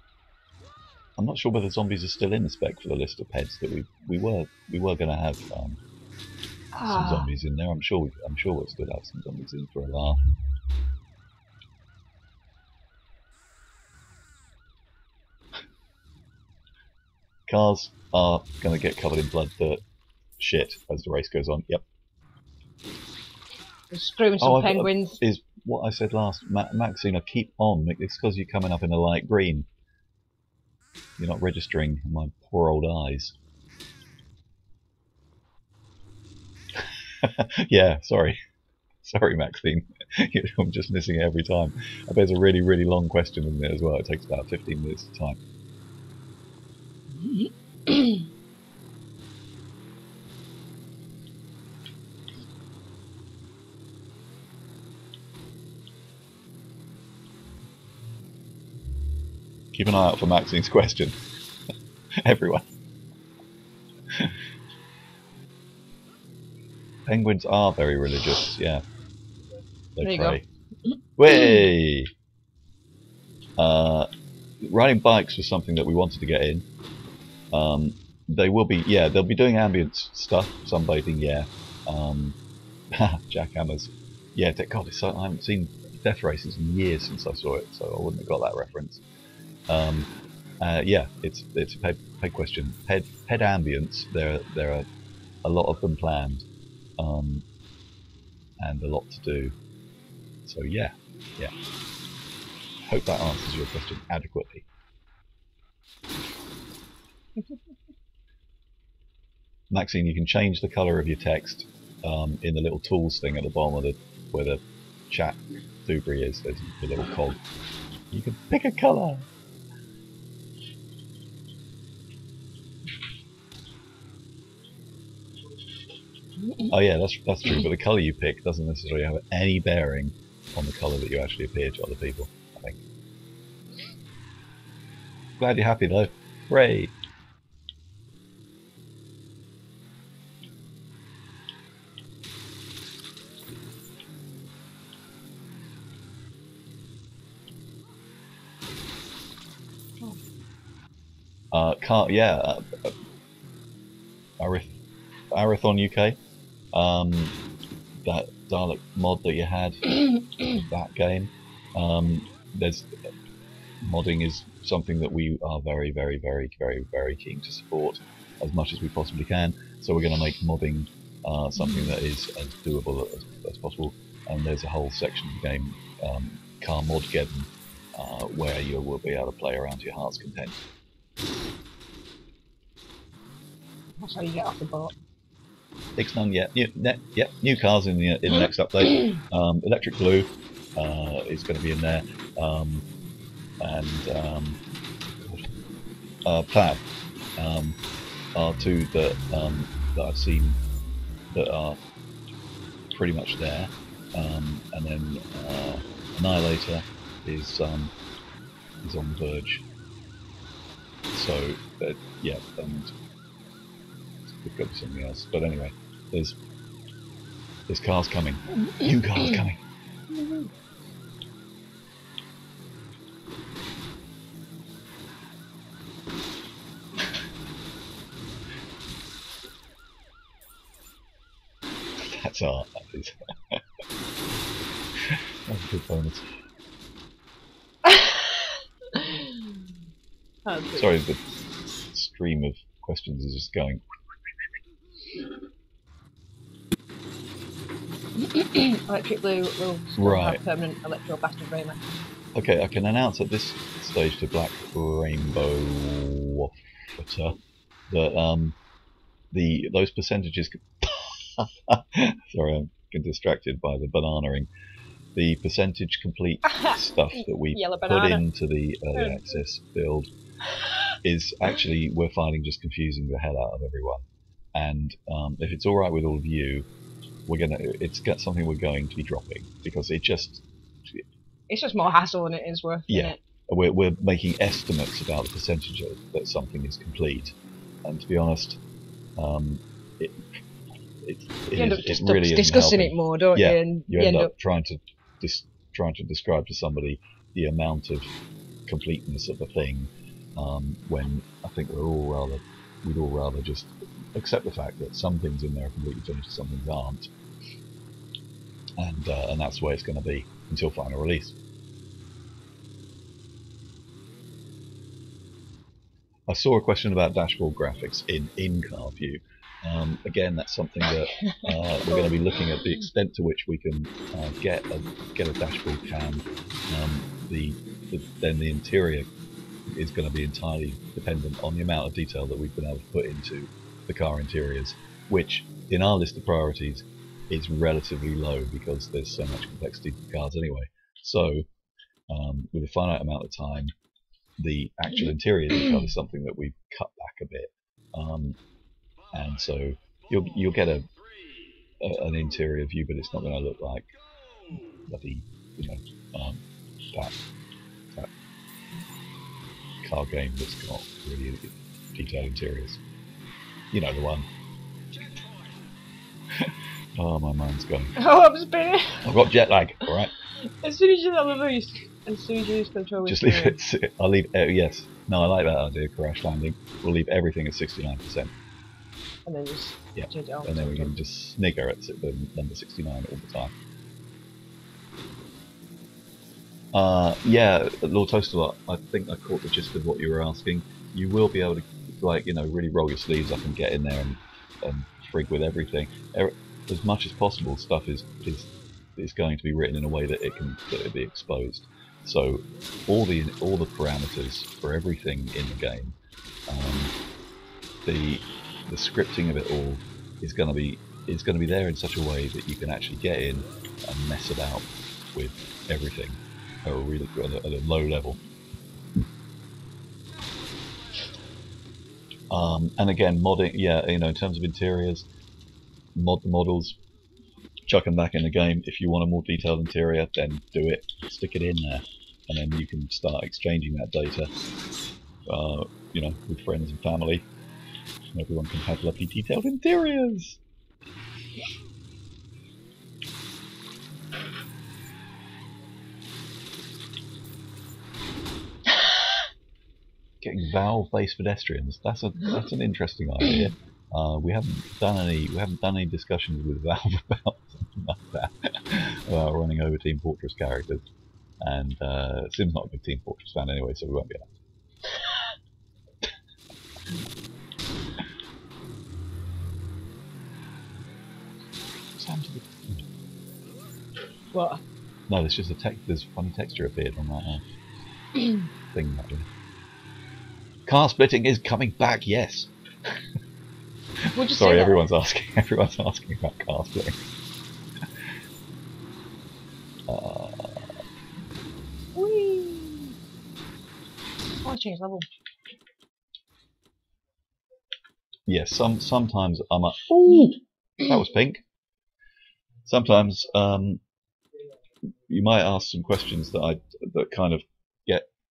I'm not sure whether zombies are still in the spec for the list of pets that we were going to have some zombies in there. I'm sure we'll still have some zombies in for a laugh. Cars are going to get covered in blood, dirt, shit as the race goes on. Yep. Screwing some penguins. Is what I said last. Maxine, I keep on. It's because you're coming up in a light green. You're not registering my poor old eyes. Yeah, sorry. Sorry, Maxine. I'm just missing it every time. I bet it's a really, really long question, isn't it, as well? It takes about 15 minutes of time. Keep an eye out for Maxine's question. Everyone. Penguins are very religious, yeah. They pray. Way! Riding bikes was something that we wanted to get in. They will be, yeah, they'll be doing ambient stuff, sunbathing, yeah. Jackhammers. Yeah, God, I haven't seen Death Races in years since I saw it, so I wouldn't have got that reference. Yeah, it's a paid question. Ped ambience, there are a lot of them planned, and a lot to do. So yeah. Hope that answers your question adequately. Maxine, you can change the colour of your text in the little tools thing at the bottom of where the chat Thubri is. There's the little cog. You can pick a colour. Oh yeah, that's true. But the colour you pick doesn't necessarily have any bearing on the colour that you actually appear to other people, I think. Glad you're happy though. Hooray! Arathon UK, that Dalek mod that you had, that game. There's modding is something that we are very, very, very, very, very keen to support as much as we possibly can. So we're going to make modding something that is as doable as possible. And there's a whole section of the game, Carmageddon, where you will be able to play around to your heart's content. That's how you get off the boat. Ixnun, yeah, new cars in the next update. Electric Blue is going to be in there, and Plaid are two that I've seen that are pretty much there, and then Annihilator is on the verge. So yeah, and there's got to be something else. But anyway, there's cars coming. New cars coming. That's art, that is. That's a good bonus. Sorry, the stream of questions is just going. Electric Blue will still have permanent electro bastard Rayman. Okay, I can announce at this stage to Black Rainbow Waffter that those percentages. Sorry, I'm getting distracted by the bananaing. The percentage complete stuff that we put into the early access build is actually, we're finding, just confusing the hell out of everyone. And if it's all right with all of you, it's something we're going to be dropping, because it's just more hassle than it is worth. Yeah, we're making estimates about the percentage that something is complete, and to be honest, you end up discussing it more, don't you? And you end up trying to describe to somebody the amount of completeness of a thing, when I think we'd all rather just accept the fact that some things in there are completely finished, some things aren't, and that's the way it's going to be until final release. I saw a question about dashboard graphics in in-car view. Again, that's something that we're going to be looking at the extent to which we can get a dashboard cam. Then the interior is going to be entirely dependent on the amount of detail that we've been able to put into the car interiors, which in our list of priorities is relatively low because there's so much complexity to the cars anyway. So with a finite amount of time, the actual interior detail is something that we've cut back a bit, and so you'll get an interior view, but it's not going to look like bloody, that car game that's got really detailed interiors. You know the one. Oh, my mind's gone. Oh, I'm spinning. I've got jet lag. All right. As soon as you let the boost, as soon as you use control, just leave it. I'll leave. Yes. No, I like that idea. Crash landing. We'll leave everything at 69%. And then just change it on. And then we can just snigger at the number 69 all the time. Yeah, Lord Toastalot, I think I caught the gist of what you were asking. You will be able to, really roll your sleeves up and get in there and frig with everything. As much as possible, stuff is going to be written in a way that it'll be exposed. So all the parameters for everything in the game, the scripting of it all is going to be there in such a way that you can actually get in and mess about with everything at a low level. And again, modding, in terms of interiors, mod the models, chuck them back in the game. If you want a more detailed interior, then do it, stick it in there, and then you can start exchanging that data, with friends and family. And everyone can have lovely detailed interiors. Getting valve-based pedestrians. That's an interesting idea. We haven't done any discussions with Valve about something like that, about running over Team Fortress characters. And Sim's not a big Team Fortress fan anyway, so we won't be able to. What? No, there's just there's funny texture appeared on that thing. Car splitting is coming back, yes. Sorry, everyone's asking about car splitting. Whee! Oh, I changed level. Yes, sometimes I'm a. Ooh, that was pink. Sometimes you might ask some questions that kind of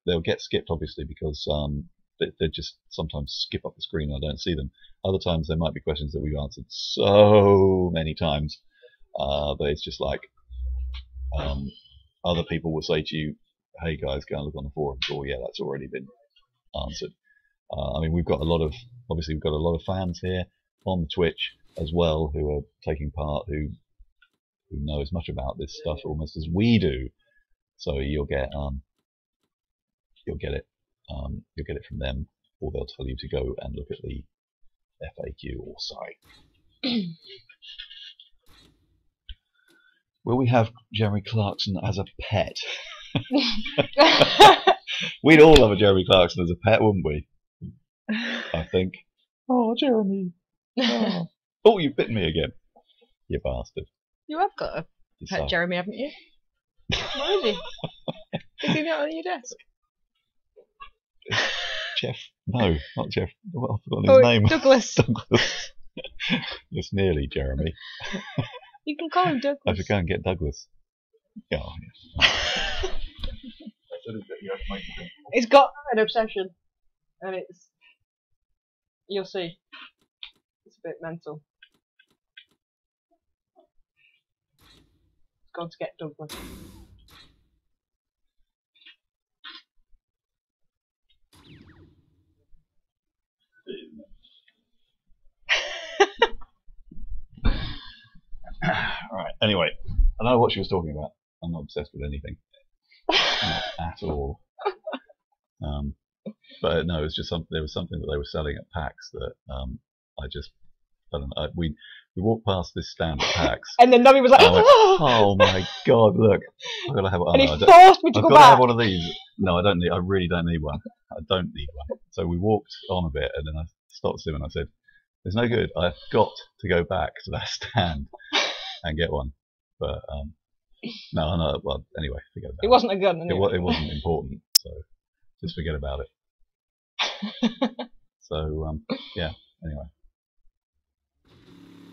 they'll get skipped, obviously, because they just sometimes skip up the screen and I don't see them. Other times there might be questions that we've answered so many times that it's just like other people will say to you, "Hey guys, go and look on the forums," or "Yeah, that's already been answered." I mean, we've got a lot of fans here on Twitch as well who are taking part, who know as much about this stuff almost as we do. So you'll get it from them, or they'll tell you to go and look at the FAQ or site. Will we have Jeremy Clarkson as a pet? We'd all love a Jeremy Clarkson as a pet, wouldn't we? I think. Oh, Jeremy. Oh, you've bitten me again. You bastard. You have got a pet Jeremy, haven't you? Where is he? Is he not on your desk? Jeff? No, not Jeff. Well, I've forgotten his name. Douglas. Douglas. It's nearly Jeremy. You can call him Douglas. I should go and get Douglas. Yeah. He's got an obsession, and you'll see, it's a bit mental. It's got to get Douglas. Anyway, I don't know what she was talking about. I'm not obsessed with anything. Not at all. But no, it was just there was something that they were selling at PAX that I just don't know. We walked past this stand at PAX, and then Nobby was like, went, "Oh my god, look! I've got to have. And he forced me to go I've got back. to have one of these. No, I don't need. I really don't need one. I don't need one." So we walked on a bit, and then I stopped Sim and I said, "It's no good. I've got to go back to that stand and get one." But no. Well, anyway, forget about it. It wasn't a gun. Anyway. It wasn't important, so just forget about it. So yeah. Anyway.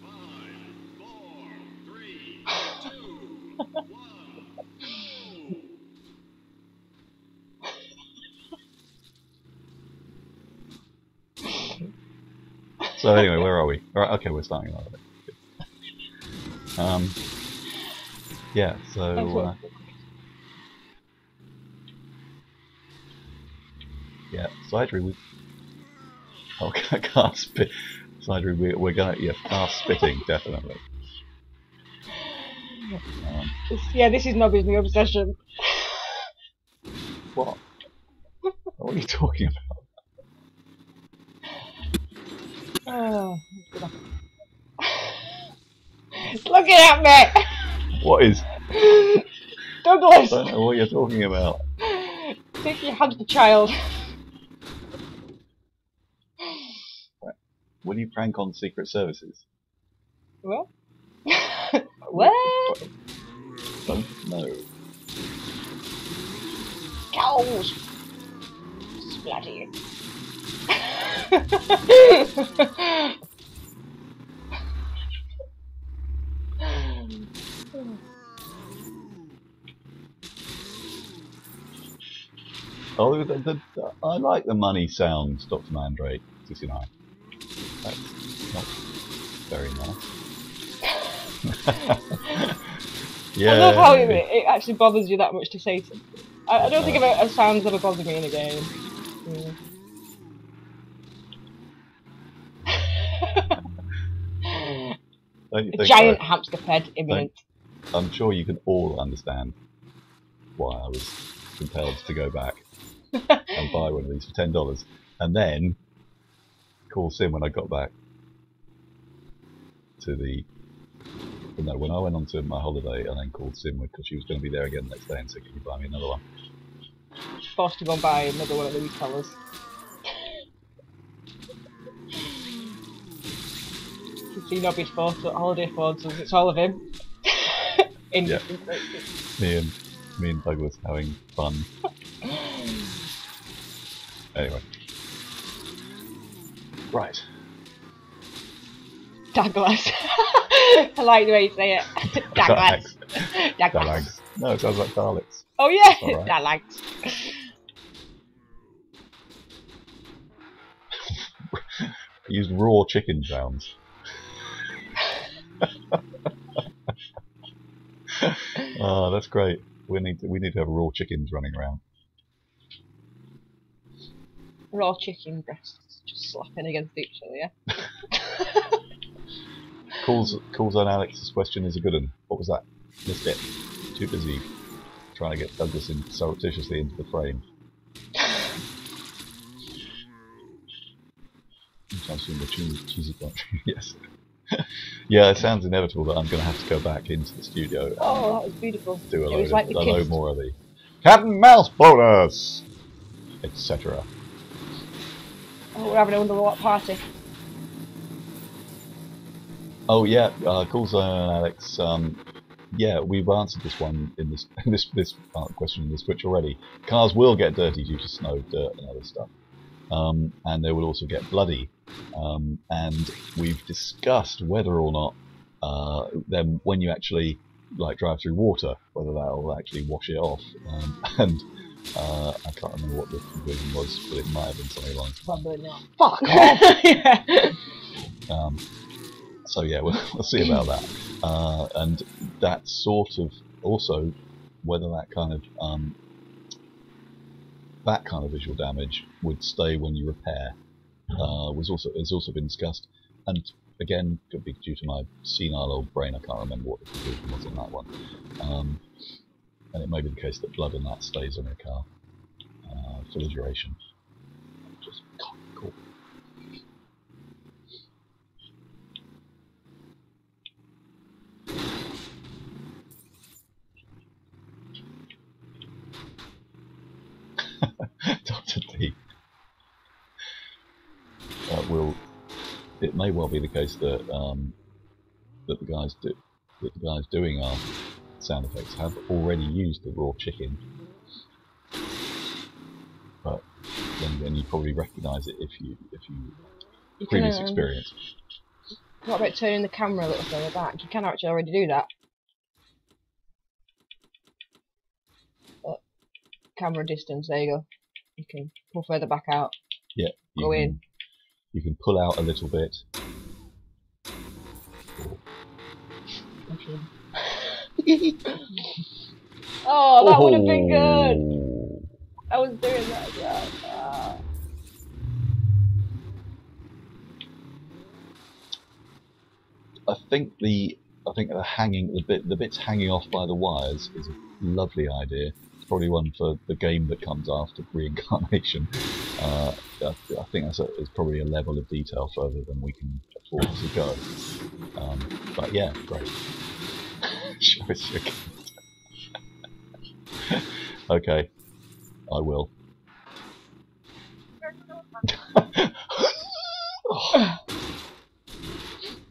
5, 4, 3, 2, 1. So anyway, where are we? All right, okay, we're starting another bit. Yeah. So. Yeah, Sidri, I can't spit. Sidri, we're gonna, car spitting, definitely. Yeah, this is Nobby's new obsession. What? What are you talking about? Oh, it's looking at me! What is? Douglas! I don't know what you're talking about. Take your hand to the child. Will you prank on Secret Services? What? What? Don't know. Cows! Splatty. Oh, I like the money sounds, Dr. Mandrake 69. That's not very nice. Yeah. I love how it actually bothers you that much to say something. I don't think a sound's ever bothered me in a game. A giant hamster ped imminent. I'm sure you can all understand why I was compelled to go back and buy one of these for $10 and then call Sim when I got back to the... No, when I went on to my holiday and then called Sim because she was going to be there again the next day and said, "Can you buy me another one?" Forced to go and buy another one of these colours. You can see Nobby's holiday photos, it's all of him. Yeah. Me and Douglas having fun. Anyway. Right. Douglas. I like the way you say it. Douglas. Douglas. No, it sounds like Daleks. Oh yeah, Right. Douglas. I used raw chicken sounds. Oh, that's great. We need to have raw chickens running around. Raw chicken breasts just slapping against each other, yeah? Calls on Alex's question is a good one. What was that? Missed it. Too busy trying to get Douglas in surreptitiously into the frame. Sometimes the cheesy country. Yes. Yeah, it sounds inevitable that I'm going to have to go back into the studio. Oh, that was beautiful. Do a like load more of the Cat and Mouse bonus, etc. Oh, we're having a underwater party. Oh yeah, calls on Alex. Yeah, we've answered this one in this question in the Switch already. Cars will get dirty due to snow, dirt, and other stuff, and they will also get bloody. And we've discussed whether or not then when you actually drive through water, whether that will actually wash it off. And I can't remember what the conclusion was, but it might have been something along. Probably not. Fuck off! Yeah. So yeah, we'll see about that. And that sort of also whether that kind of visual damage would stay when you repair has also been discussed. And again, could be due to my senile old brain. I can't remember what the conclusion was on that one. And it may be the case that blood and that stays on your car for the duration. Just cool. Dr. D. It may well be the case that that the guys doing our sound effects have already used the raw chicken, but then you probably recognise it if you previous experience. What about turning the camera a little further back? You can actually already do that. But camera distance, there you go. You can pull further back out. Yeah. Go in. You can pull out a little bit. Oh, that would have been good. I was doing that as well. I think the bits hanging off by the wires is a lovely idea. It's probably one for the game that comes after Reincarnation. I think it's probably a level of detail further than we can afford to go. But yeah, great. Show us your Okay, I will.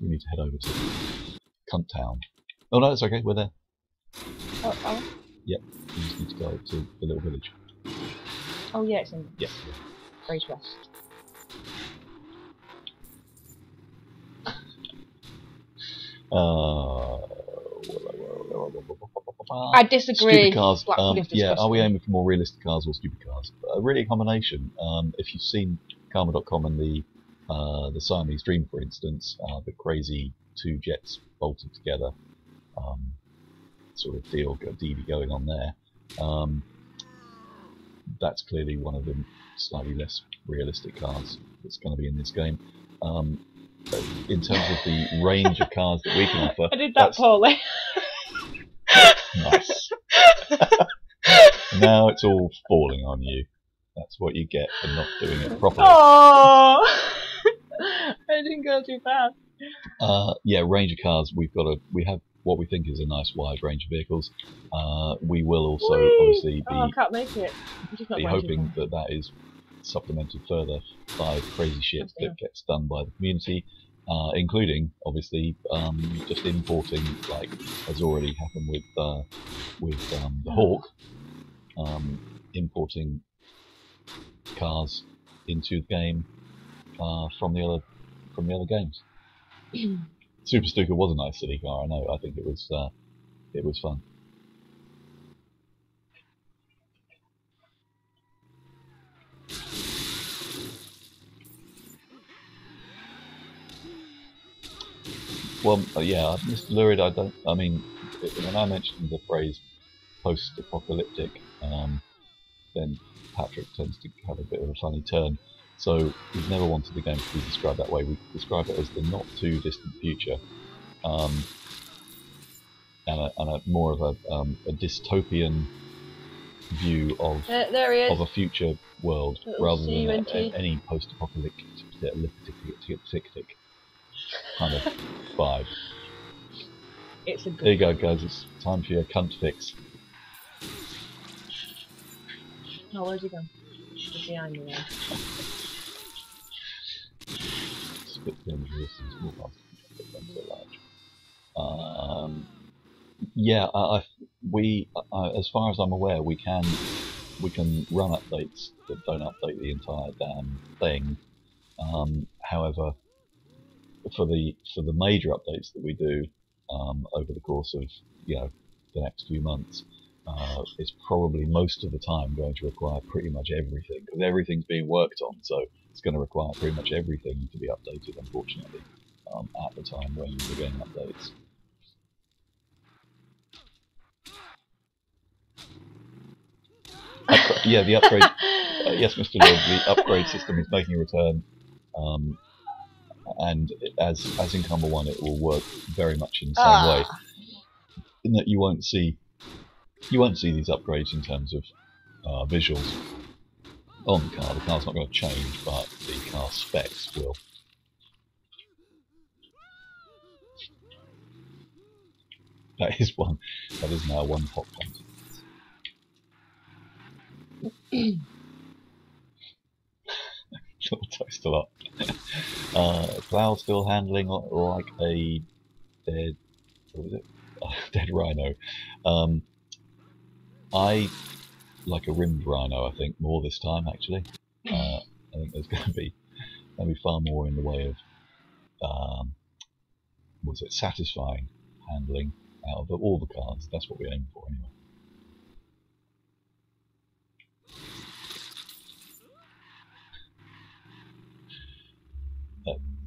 We need to head over to Cunt Town. Oh no, it's okay, we're there. Oh. Yep, we just need to go to the little village. Oh yeah, it's in Yep. Great West. I disagree. Stupid cars. Yeah, are we disgusting. aiming for more realistic cars or stupid cars? Really a combination. If you've seen Carma.com and the Siamese Dream, for instance, the crazy two jets bolted together sort of deal, DV going on there. That's clearly one of the slightly less realistic cars that's going to be in this game. In terms of the range of cars that we can offer, I did that poorly. Nice. Now it's all falling on you. That's what you get for not doing it properly. Oh, I didn't go too fast. Yeah, range of cars. We have what we think is a nice wide range of vehicles. We will also obviously be, I can't make it. be hoping that is supplemented further by crazy shit that gets done by the community, including obviously just importing, like has already happened with the Hawk, importing cars into the game from the other games. Super Stuka was a nice silly car, I know. I think it was fun. Well, yeah, Mr. Lurid, I mean, when I mentioned the phrase post-apocalyptic, then Patrick tends to have a bit of a funny turn. So we've never wanted the game to be described that way. We describe it as the not too distant future, and a more of a dystopian view of a future world rather than any post-apocalyptic kind of vibe. There you go, guys. It's time for your cunt fix. Oh, where's he gone? He's behind me now. Split the resistance small parts so large. Yeah, we as far as I'm aware, we can run updates that don't update the entire damn thing. However, for the major updates that we do over the course of the next few months, it's probably most of the time going to require pretty much everything, because everything's being worked on, so it's going to require pretty much everything to be updated, unfortunately, at the time when we're getting updates. Yeah, the upgrade. Yes, Mr. Lord, the upgrade system is making a return. and as in Carma 1, it will work very much in the same way. In that you won't see these upgrades in terms of visuals on the car. The car's not going to change, but the car specs will. That is now one pop point. Little toast a lot. Cloud still handling like a dead, what was it? Dead rhino. I like a rimmed rhino. I think more this time actually. I think there's going to be far more in the way of satisfying handling out of all the cars. That's what we aim for anyway.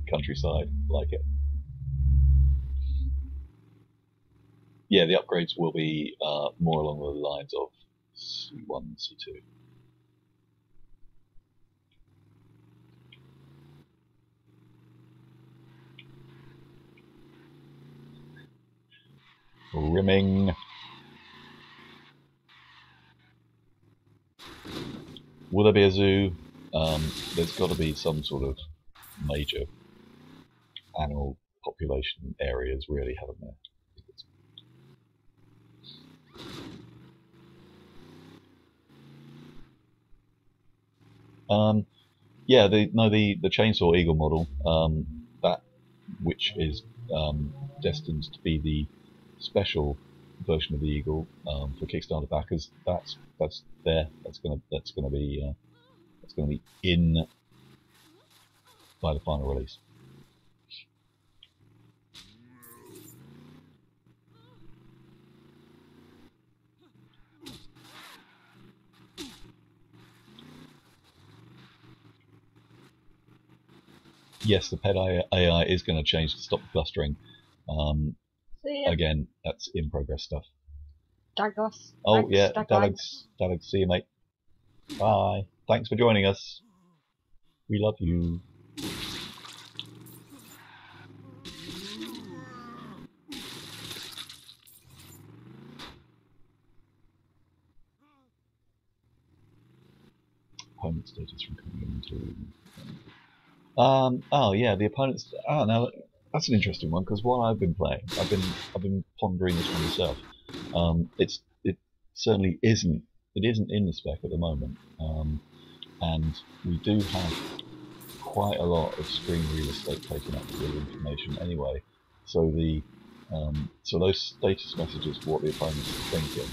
Countryside, like it. Yeah, the upgrades will be more along the lines of C1, C2. Rimming. Will there be a zoo? There's got to be some sort of major animal population areas, really, haven't there? Yeah, the Chainsaw Eagle model, that which is destined to be the special version of the Eagle for Kickstarter backers. That's there. That's gonna be in by the final release. Yes, the Pet AI is going to change to stop the clustering. Again, that's in progress stuff. Dagos. Oh yeah, Dalags, see you, mate. Bye. Thanks for joining us. We love you. Opponent status from coming into. Oh yeah, the opponents. Oh, now that's an interesting one because while I've been playing, I've been pondering this one myself. It certainly isn't. It isn't in the spec at the moment, and we do have quite a lot of screen real estate taken up with information anyway. So those status messages, what the opponents are thinking,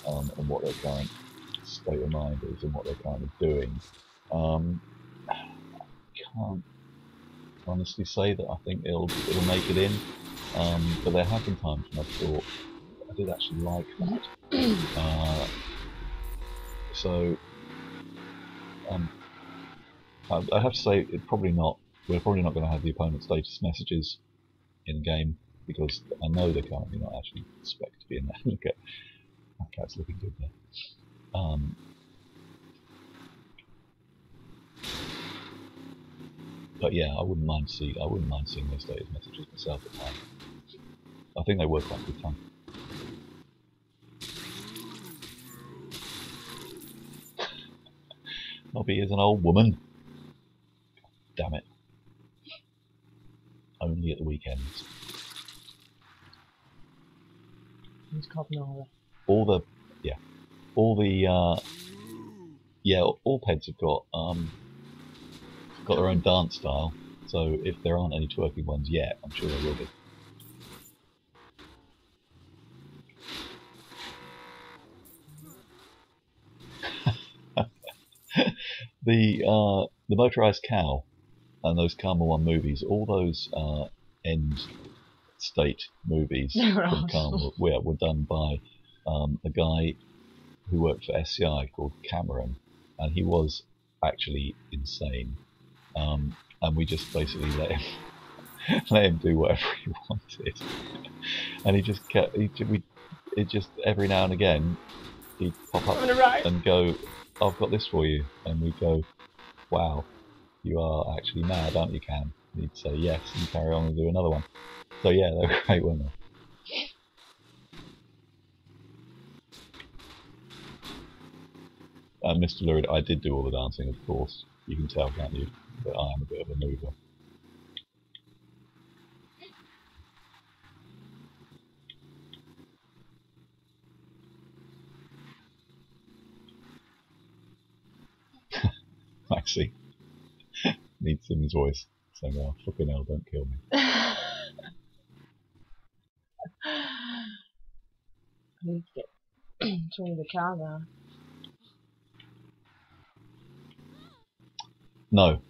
and what their current state of mind is, and what they're kind of doing. Can't honestly say that I think it'll make it in, but there have been times when I thought I did actually like that. So I have to say we're probably not going to have the opponent status messages in game because I know they're currently not actually expected to be in there. Look at that cat's looking good there. But yeah, I wouldn't mind seeing those status messages myself at times. I think they were quite good fun. Nobby is an old woman. Damn it. Only at the weekends. Who's called Nora? All peds have got their own dance style, so if there aren't any twerking ones yet, I'm sure there will be. The motorized cow and those Carma 1 movies, all those end state movies from Carma were done by a guy who worked for SCI called Cameron, and he was actually insane. And we just basically let him do whatever he wanted, and he just kept. It just every now and again he'd pop up and go, "I've got this for you," and we go, "Wow, You are actually mad, aren't you, Cam? You need to say yes and carry on and do another one. So yeah, they were great, weren't they? Mr. Lurid, I did do all the dancing, of course. You can tell, can't you? That I am a bit of a mover. Maxie. Need Sim's voice. Saying, oh, fucking hell, don't kill me. I need to get to one of the cars now. No,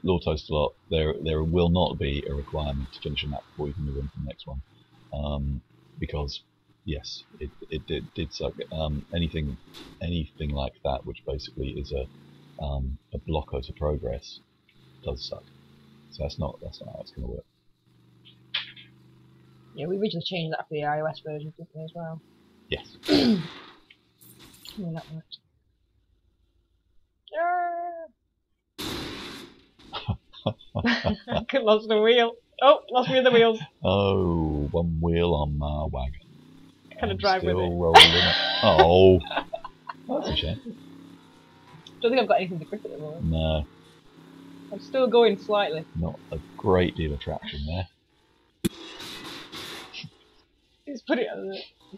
Lord Toastalot, there will not be a requirement to finish a map before you can move on to the next one. Because, yes, it did suck. Anything like that, which basically is a blocker to progress, does suck. So that's not how it's going to work. Yeah, we originally changed that for the iOS version, didn't we, as well? Yes. Yeah, that worked. I lost the wheel. Oh, lost me in the wheels. Oh, one wheel on my wagon. Kind of drive with it. Still rolling it. Oh, that's a shame. Don't think I've got anything to grip at the moment. No. I'm still going slightly. Not a great deal of traction there. Just put it on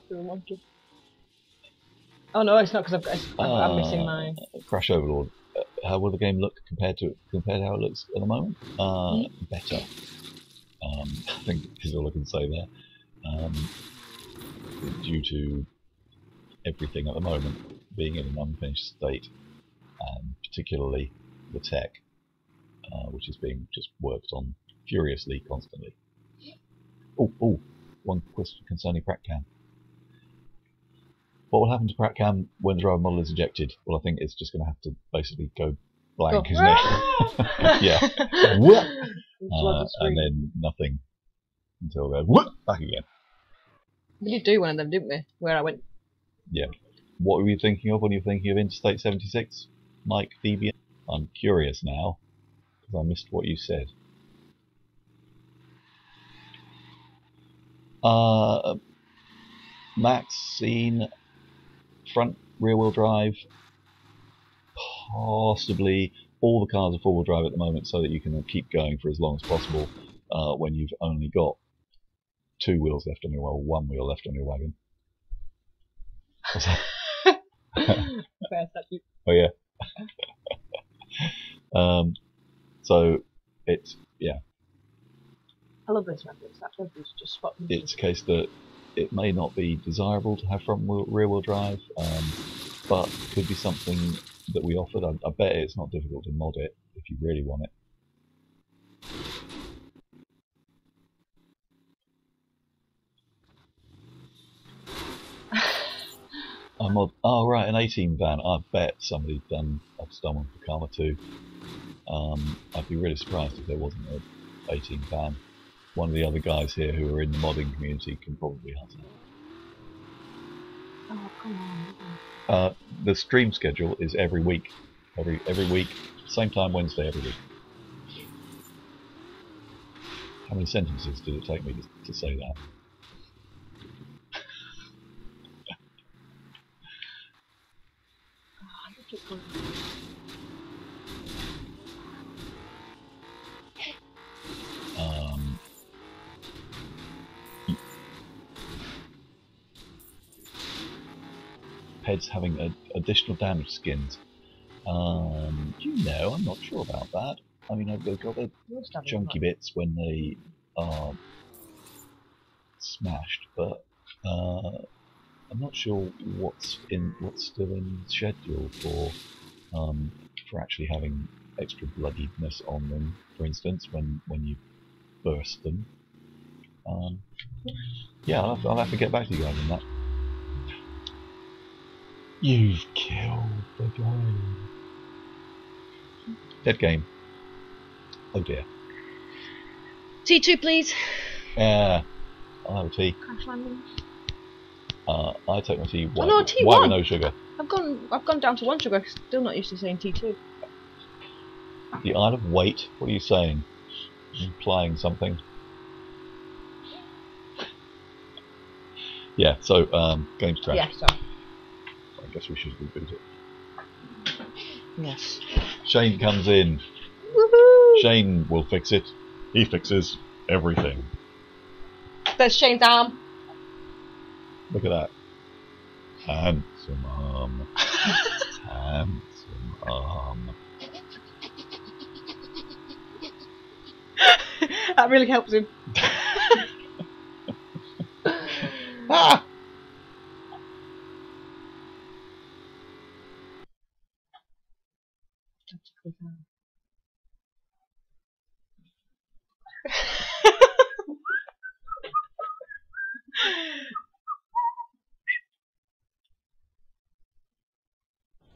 the monkey. Oh no, it's not because I'm missing my Crash Overlord. How will the game look compared to how it looks at the moment? Better. I think is all I can say there. Due to everything at the moment being in an unfinished state, and particularly the tech, which is being just worked on furiously, constantly. Oh, one question concerning PracCam. What will happen to PracCam when the driver model is ejected? Well, I think it's just going to have to basically go blank, isn't it? Yeah. And then nothing until then. Back again. We did do one of them, didn't we? Where I went. Yeah. What were you thinking of when you were thinking of Interstate 76? Mike Debian? I'm curious now, because I missed what you said. Max scene, front rear-wheel drive, possibly. All the cars are four-wheel drive at the moment, so that you can keep going for as long as possible when you've only got two wheels left on your one wheel left on your wagon. Oh yeah. So it's I love this method. That's what just spot. It's a case that it may not be desirable to have rear-wheel drive, but could be something that we offered. I bet it's not difficult to mod it if you really want it. Oh right, an 18 van. I bet somebody's done one for Carma too. I'd be really surprised if there wasn't an 18 van. One of the other guys here who are in the modding community can probably answer. Oh come on! The stream schedule is every week, every week, same time Wednesday every week. How many sentences did it take me to say that? Heads having additional damage skins. You know, I'm not sure about that. I mean, they've got their chunky bits when they are smashed, but I'm not sure what's still in schedule for actually having extra bloodiness on them. For instance, when you burst them. Yeah, I'll have to get back to you guys on that. You've killed the game. Dead game. Oh dear. T2 please. Yeah. I'll have a tea. Crash landing. I take my tea white, no, T1. White with no sugar. I've gone down to 1 sugar. Still not used to saying T2. The Isle of Wight? What are you saying? Implying something? Yeah, so, game's crashed. Yeah, so. I guess we should reboot it. Yes. Shane comes in. Woohoo! Shane will fix it. He fixes everything. There's Shane's arm. Look at that. Handsome arm. Handsome arm. That really helps him. Ah!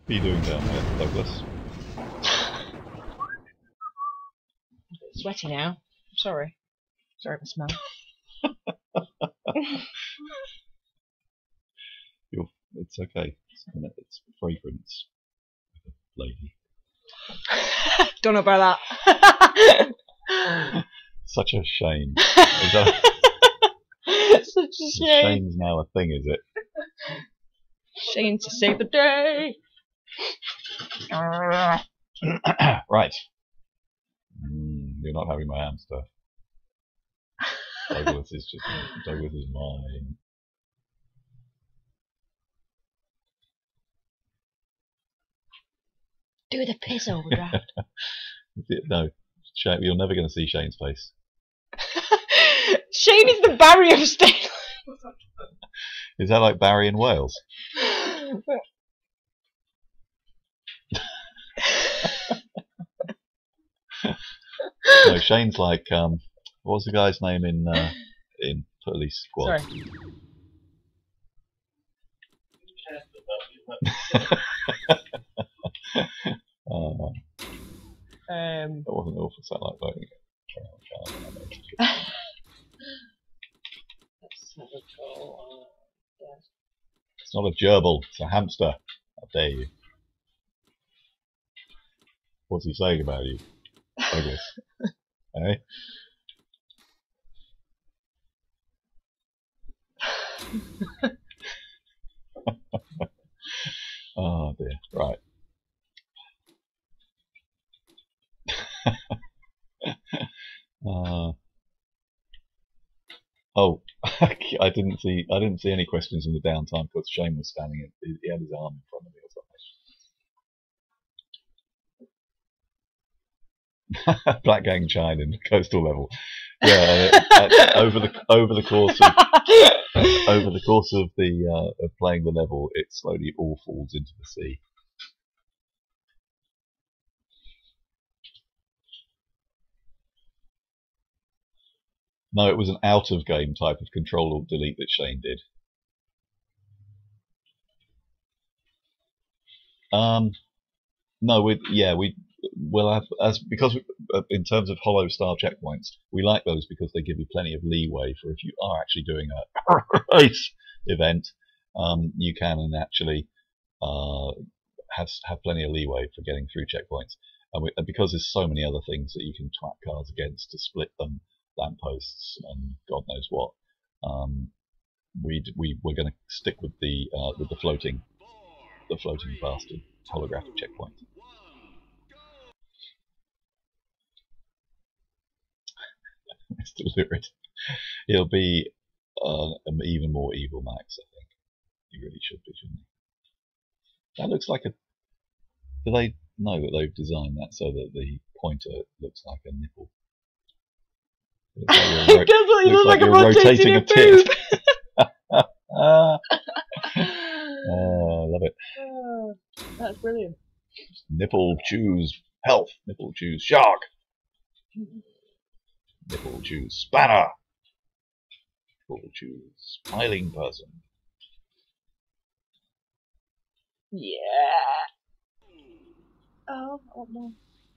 What are you doing down there, Douglas? Sweaty now. I'm sorry. Sorry for the smell. It's okay. It's fragrance, lady. Don't know about that. Such a shame. Such a shame. Shame's now a thing, is it? Shame to save the day. Right. You're not having my hamster. Douglas is mine. Do the piss overdraft. No, Shane, you're never going to see Shane's face. Shane is the barrier of state. Is that like Barry in Wales? No, Shane's like what was the guy's name in Police Squad? Sorry. That wasn't awful. So I like voting. It's not a gerbil. It's a hamster. How dare you? What's he saying about you, Douglas? Eh? Oh dear. Right. Oh, I didn't see any questions in the downtime because Shane was standing. He had his arm in front of me or something. Black Gang Chine in coastal level. Yeah, over the course of playing the level, it slowly all falls into the sea. No, it was an out-of-game type of Control-Alt-Delete that Shane did. No, we'll have, because in terms of hollow star checkpoints, we like those because they give you plenty of leeway for if you are actually doing a race event, you can actually have plenty of leeway for getting through checkpoints. And because there's so many other things that you can track cars against to split them, lampposts and God knows what, we're going to stick with the floating bastard holographic checkpoint. Mr. Lurid. He'll be an even more evil Max, I think. He really should be, shouldn't he? That looks like a... Do they know that they've designed that so that the pointer looks like a nipple? It does look like a rotating a tit. I love it. That's brilliant. Nipple choose health. Nipple choose shark. Nipple choose spanner. Nipple choose smiling person. Yeah. Oh, I want more.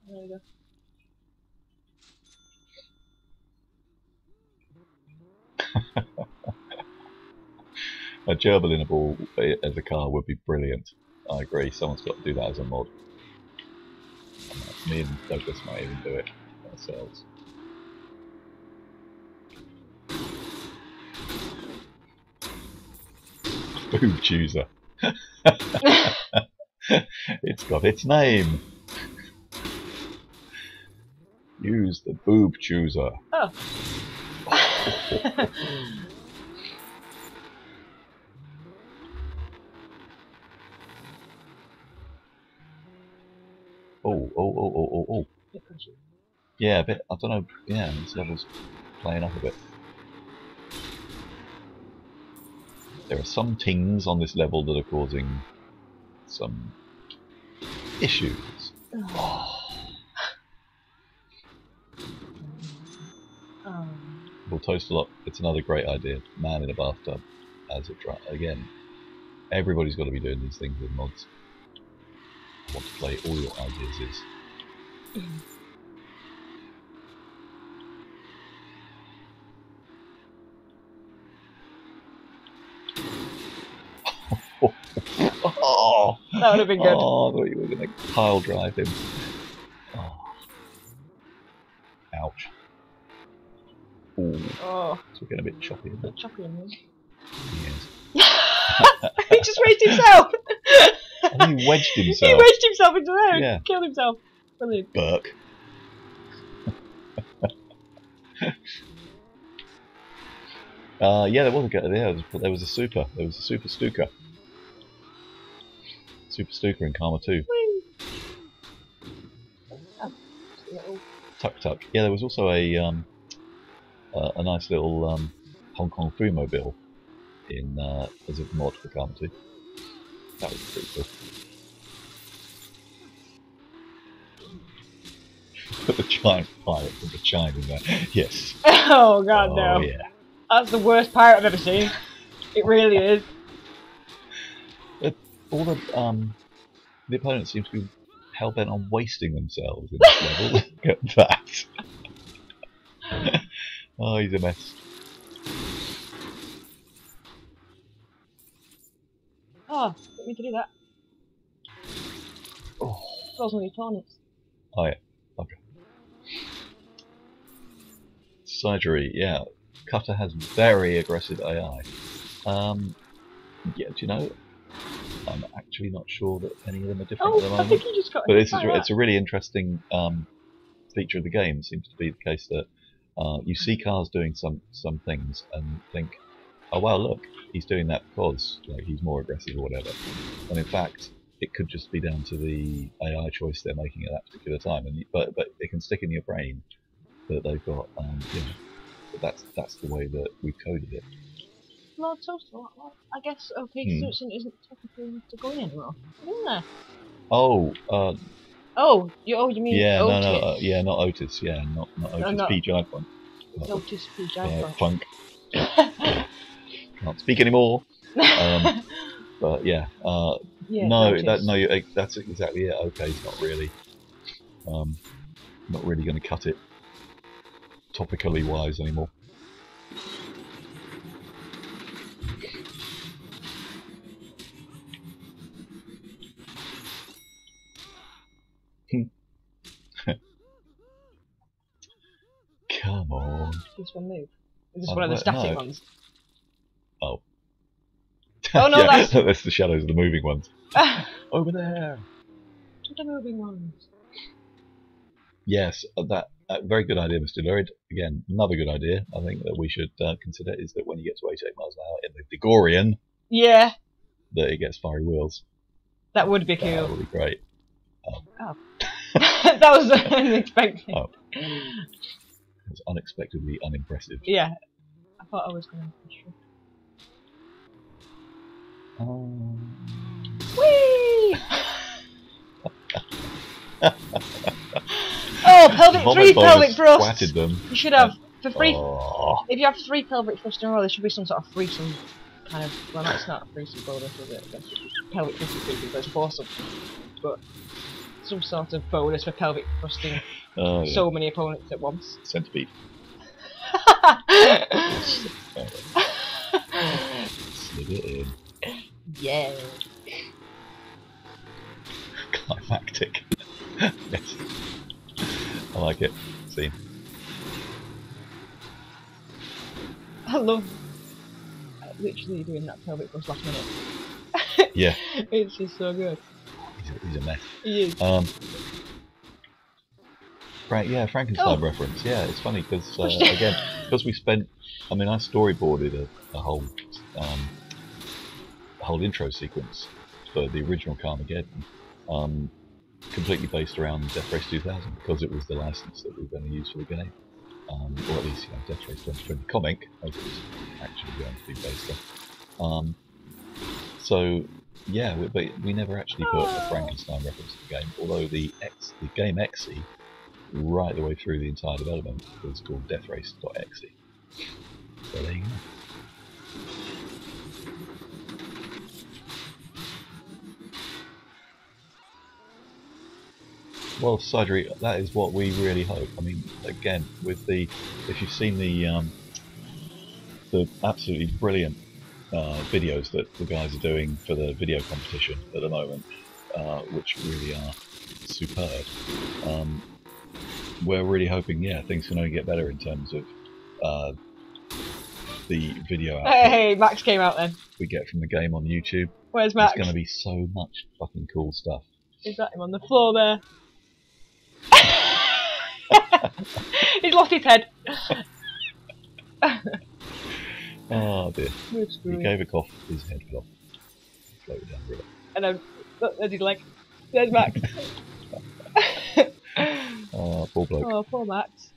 There we go. A gerbil in a ball as a car would be brilliant. I agree. Someone's got to do that as a mod. Me and Douglas might even do it ourselves. Boob chooser. It's got its name. Use the boob chooser. Oh. Oh. Yeah, a bit. I don't know. Yeah, this level's playing up a bit. There are some things on this level that are causing some issues. We'll toast a lot. It's another great idea. Man in a bathtub as a dry. Again, everybody's got to be doing these things with mods. I want to play all your ideas is. Oh, that would have been good. Oh, I thought you were going to pile drive him. Oh. Ouch. Ooh. Oh. It's getting a bit choppy, isn't it? Choppy in here. Yes. He just raised himself! I think he wedged himself. He wedged himself into there and Yeah. killed himself. Brilliant. Burke. Yeah, there was a guy there. There was a super. There was a super Stuka. Super Stuka in Carma 2. Tuk Tuk. Yeah, there was also a nice little Hong Kong Food-mobile in as a mod for Carma 2. That was pretty cool. Put the giant pirate from the China in there. Yes. Oh god, no. Yeah. That's the worst pirate I've ever seen. It really is. All the opponents seem to be hell-bent on wasting themselves in this level. Look at that. Oh, he's a mess. Oh, didn't mean to do that. Oh. Those are the opponents. Oh yeah. Okay. Surgery, yeah. Cutter has very aggressive AI. Yeah, do you know? I'm actually not sure that any of them are different at the moment. I think you just got. But it's a really interesting feature of the game. It seems to be the case that you see cars doing some things and think, oh wow, look, he's doing that because like he's more aggressive or whatever. And in fact, it could just be down to the AI choice they're making at that particular time. And but it can stick in your brain that they've got, you know, that's the way that we've coded it. Lord Toaster, I guess Pedestrian isn't technically to go in anymore, isn't there? Oh, you mean yeah, Otis? no, yeah, not Otis, yeah, not Otis no. P. Jive It's Otis P. Yeah, Jive Punk. Can't speak anymore. But yeah, yeah, no, Otis. that's exactly it. Okay, it's not really going to cut it topically wise anymore. Come on. This one move. Is this one of the static ones? Oh. Oh no, yeah, that's that's the shadows of the moving ones. Over there. The moving ones. Yes, that very good idea, Mr. Lurid. Again, another good idea I think that we should consider is that when you get to 88 miles an hour in the Degorian, yeah, that it gets fiery wheels. That would be cool. That would be great. Oh. That was unexpected. Oh. It was unexpectedly unimpressive. Yeah, I thought I was going to. Whee! Oh, pelvic thrusts! Them. You should have for free. Oh. If you have 3 pelvic thrusts in a row, there should be some sort of threesome kind of. Well, that's not a threesome bonus, is it? That's pelvic thrusting people, there's 4 something. But some sort of bonus for pelvic thrusting so many opponents at once. Centipede. Slid it in. Yeah. Climactic. Yes. I like it. See. I love literally doing that pelvic thrust last minute. Yeah. It's just so good. He's a mess. He is. Frankenstein reference. Yeah, it's funny because again, because we spent. I mean, I storyboarded a whole intro sequence for the original Carmageddon, completely based around Death Race 2000 because it was the license that we were going to use for the game, or at least Death Race 2020 comic as it was actually going to be based on. So yeah, but we never actually put a Frankenstein reference to the game, although the game XE, right the way through the entire development, was called deathrace.exe. So there you go. Well, Sidri, that is what we really hope. I mean, again, with if you've seen the absolutely brilliant videos that the guys are doing for the video competition at the moment, which really are superb. We're really hoping, things can only get better in terms of the video output Hey, Max came out then. we get from the game on YouTube. Where's Max? There's going to be so much fucking cool stuff. Is that him on the floor there? He's lost his head. Oh dear. He gave a cough, his head fell off. Floated down the river. And then, look, there's his leg. There's Max. Oh, poor bloke. Oh, poor Max.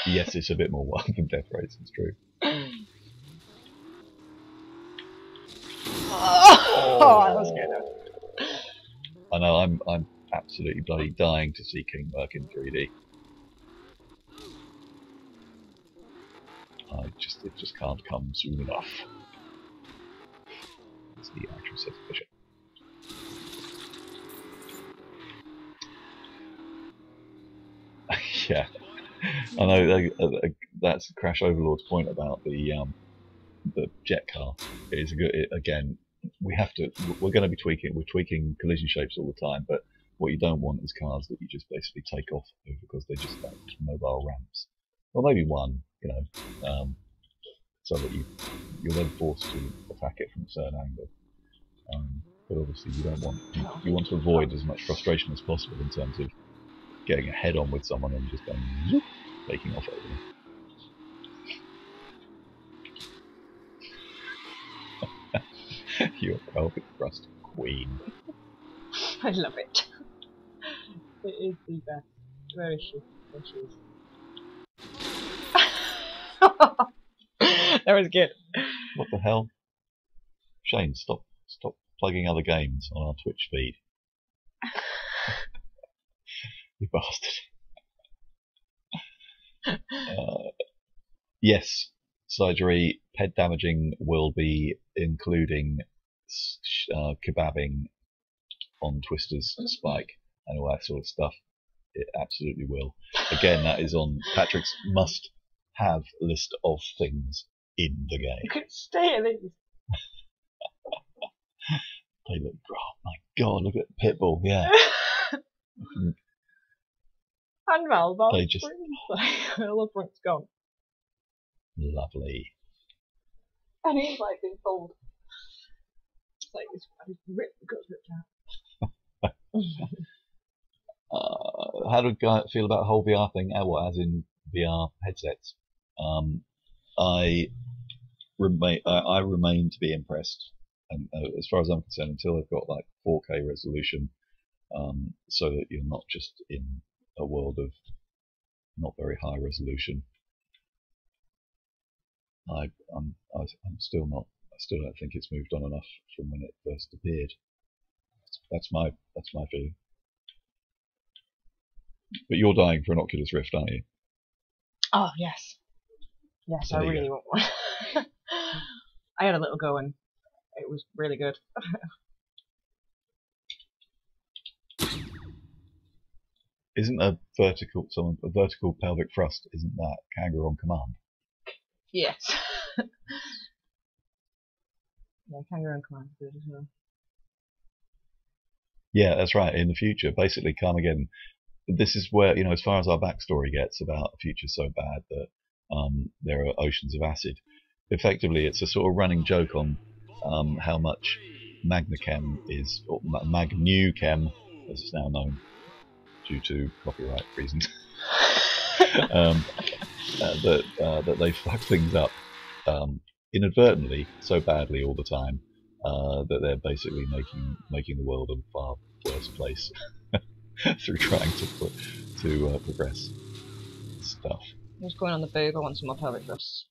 Yes, it's a bit more wild than Death Race, it's true. Oh, that was good. I know, I'm absolutely bloody dying to see King work in 3D. It just can't come soon enough. As the actress says, Bishop. Yeah, I know. That's Crash Overlord's point about the jet car. It is again. We're going to be tweaking. We're tweaking collision shapes all the time, but what you don't want is cars that you just basically take off because they're just like mobile ramps. Or maybe one, so that you're then forced to attack it from a certain angle. But obviously you want to avoid as much frustration as possible in terms of getting a head on with someone and just going zoop, taking off over them. You're a pelvic thrust queen. I love it. It is the best. Where is she? There she is. That was good. What the hell? Shane, stop plugging other games on our Twitch feed. You bastard. Yes, surgery, ped damaging will be including kebabbing on Twister's spike and all that sort of stuff. It absolutely will. Again, that is on Patrick's must-have list of things in the game. You could stay at these. They look, oh my god, look at Pitbull, yeah. And Valve. They just... all the front's gone. Lovely. And he's like been fold. It's like he's ripped the guts ripped out. How do you feel about the whole VR thing? As in VR headsets? I remain to be impressed, and as far as I'm concerned, until they've got like 4K resolution, so that you're not just in a world of not very high resolution. I'm still not. I still don't think it's moved on enough from when it first appeared. That's my feeling. But you're dying for an Oculus Rift, aren't you? Oh yes, yes, I really want one. I had a little go and it was really good. Isn't a vertical pelvic thrust? Isn't that kangaroo on command? Yes. Yeah, kangaroo on command is good as well. Yeah, that's right. In the future, basically, Carmageddon. This is where, as far as our backstory gets about a future so bad that there are oceans of acid. Effectively, it's a sort of running joke on how much Magnachem is, or Magnuchem, as it's now known, due to copyright reasons, that they fuck things up inadvertently so badly all the time that they're basically making the world a far worse place through trying to progress stuff. What's going on the boob? I want some more pelvic thrusts.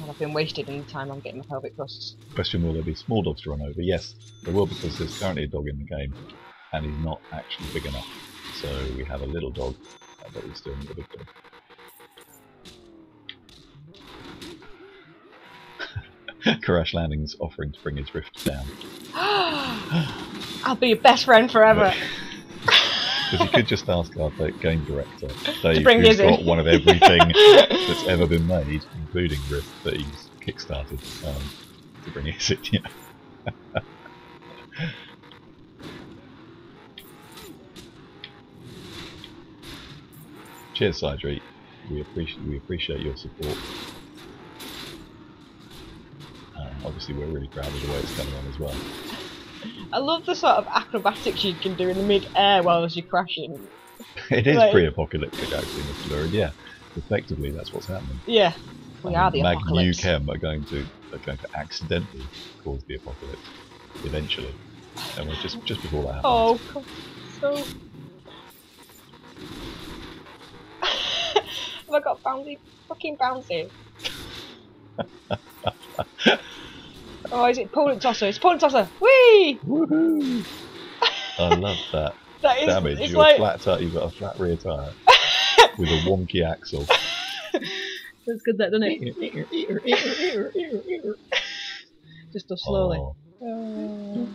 Well, I've been wasted in the time I'm getting my pelvic thrusts. Question: will there be small dogs to run over? Yes, there will, because there's currently a dog in the game, and he's not actually big enough. So we have a little dog, but we still need a big dog. Crash Landing's offering to bring his rift down. I'll be your best friend forever. Because you could just ask our game director, Dave, who's got one of everything that's ever been made, including Rift, that he's kickstarted, to bring his in. Yeah. Cheers, Sidri. We appreciate your support. Obviously, we're really proud of the way it's coming on as well. I love the sort of acrobatics you can do in the mid-air while as you're crashing. It is pre-apocalyptic, actually, Mr. Lurid. Yeah, effectively, that's what's happening. Yeah, we are the apocalypse. Magnachem are going to accidentally cause the apocalypse eventually, and we're just before that happens. Oh, so. Have I got fucking bouncy? Oh, is it Poland tosser? It's Poland tosser! Whee! Woohoo! I love that. That is damage. It's You're like... flat tire. You've got a flat rear tyre with a wonky axle. That's good, that, doesn't it? Just go slowly. Oh.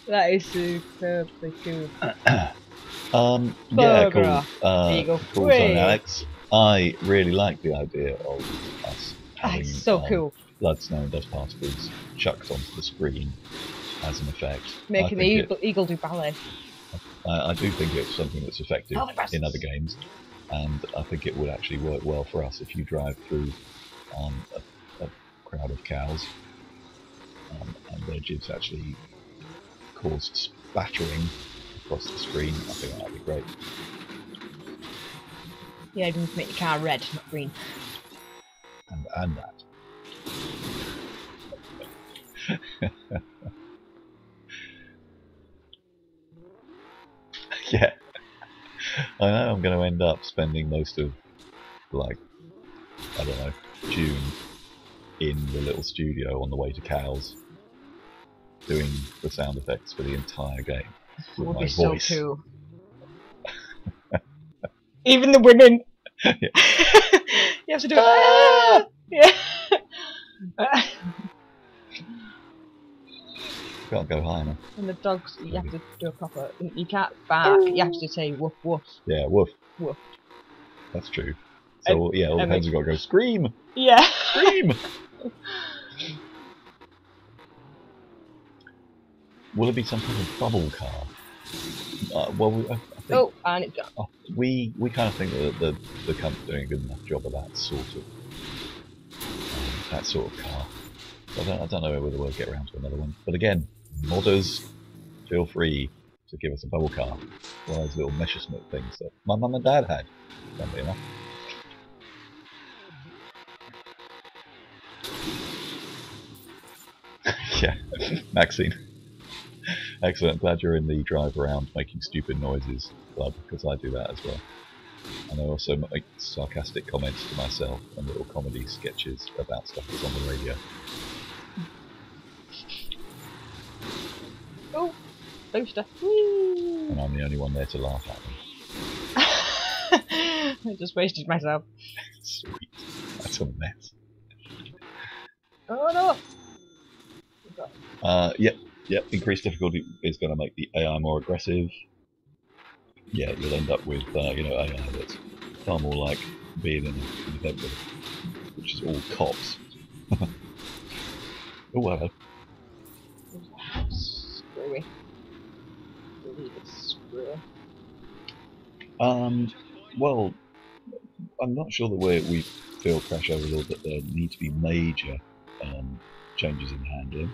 That is superbly cool. Yeah, cool. There you go. Cool zone, Alex. I really like the idea of us having That's so cool. blood, snow and dust particles chucked onto the screen as an effect. Making the eagle do ballet. I do think it's something that's effective in other games, and I think it would actually work well for us if you drive through a crowd of cows and their jibs actually cause spattering across the screen. I think that'd be great. Yeah, you need to make your car red, not green. And that. Yeah. I know I'm going to end up spending most of, like, I don't know, June in the little studio on the way to cows, doing the sound effects for the entire game with my voice. So cool. Even the women. Yeah. You have to do it. Yeah. Can't go high enough. And the dogs, you have to do a proper. You can't bark. You have to say woof woof. Yeah, woof. Woof. That's true. So all the hens have got to go scream. Yeah. Scream. Will it be some kind of bubble car? Well, I think, and it's gone. We kind of think that the company's doing a good enough job of that sort of car. I don't know whether we'll get around to another one. But again, modders, feel free to give us a bubble car. One of those little Messerschmitt things that my mum and dad had, funnily enough. Yeah, Maxine. Excellent, glad you're in the drive around making stupid noises club, because I do that as well. And I also make sarcastic comments to myself and little comedy sketches about stuff that's on the radio. Oh, booster. Whee! And I'm the only one there to laugh at them. I just wasted myself. Sweet. That's a mess. Oh no! Yep, increased difficulty is going to make the AI more aggressive. Yeah, you'll end up with, AI that's far more like being in an event with which is all cops. Oh, hello. Screwy. Really screwy. Well, I'm not sure that we feel, Crash Overlord, that there need to be major changes in handling.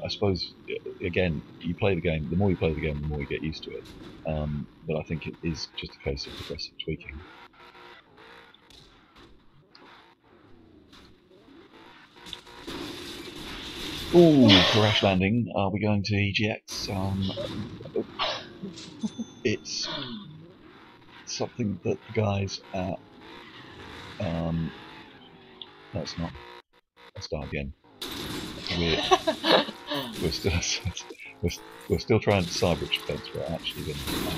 I suppose, again, you play the game, the more you play the game, the more you get used to it. But I think it is just a case of progressive tweaking. Ooh, crash landing. Are we going to EGX? It's something that the guys at... no, it's not. Let's start again. We're still trying to decide which fence we're actually going to do that.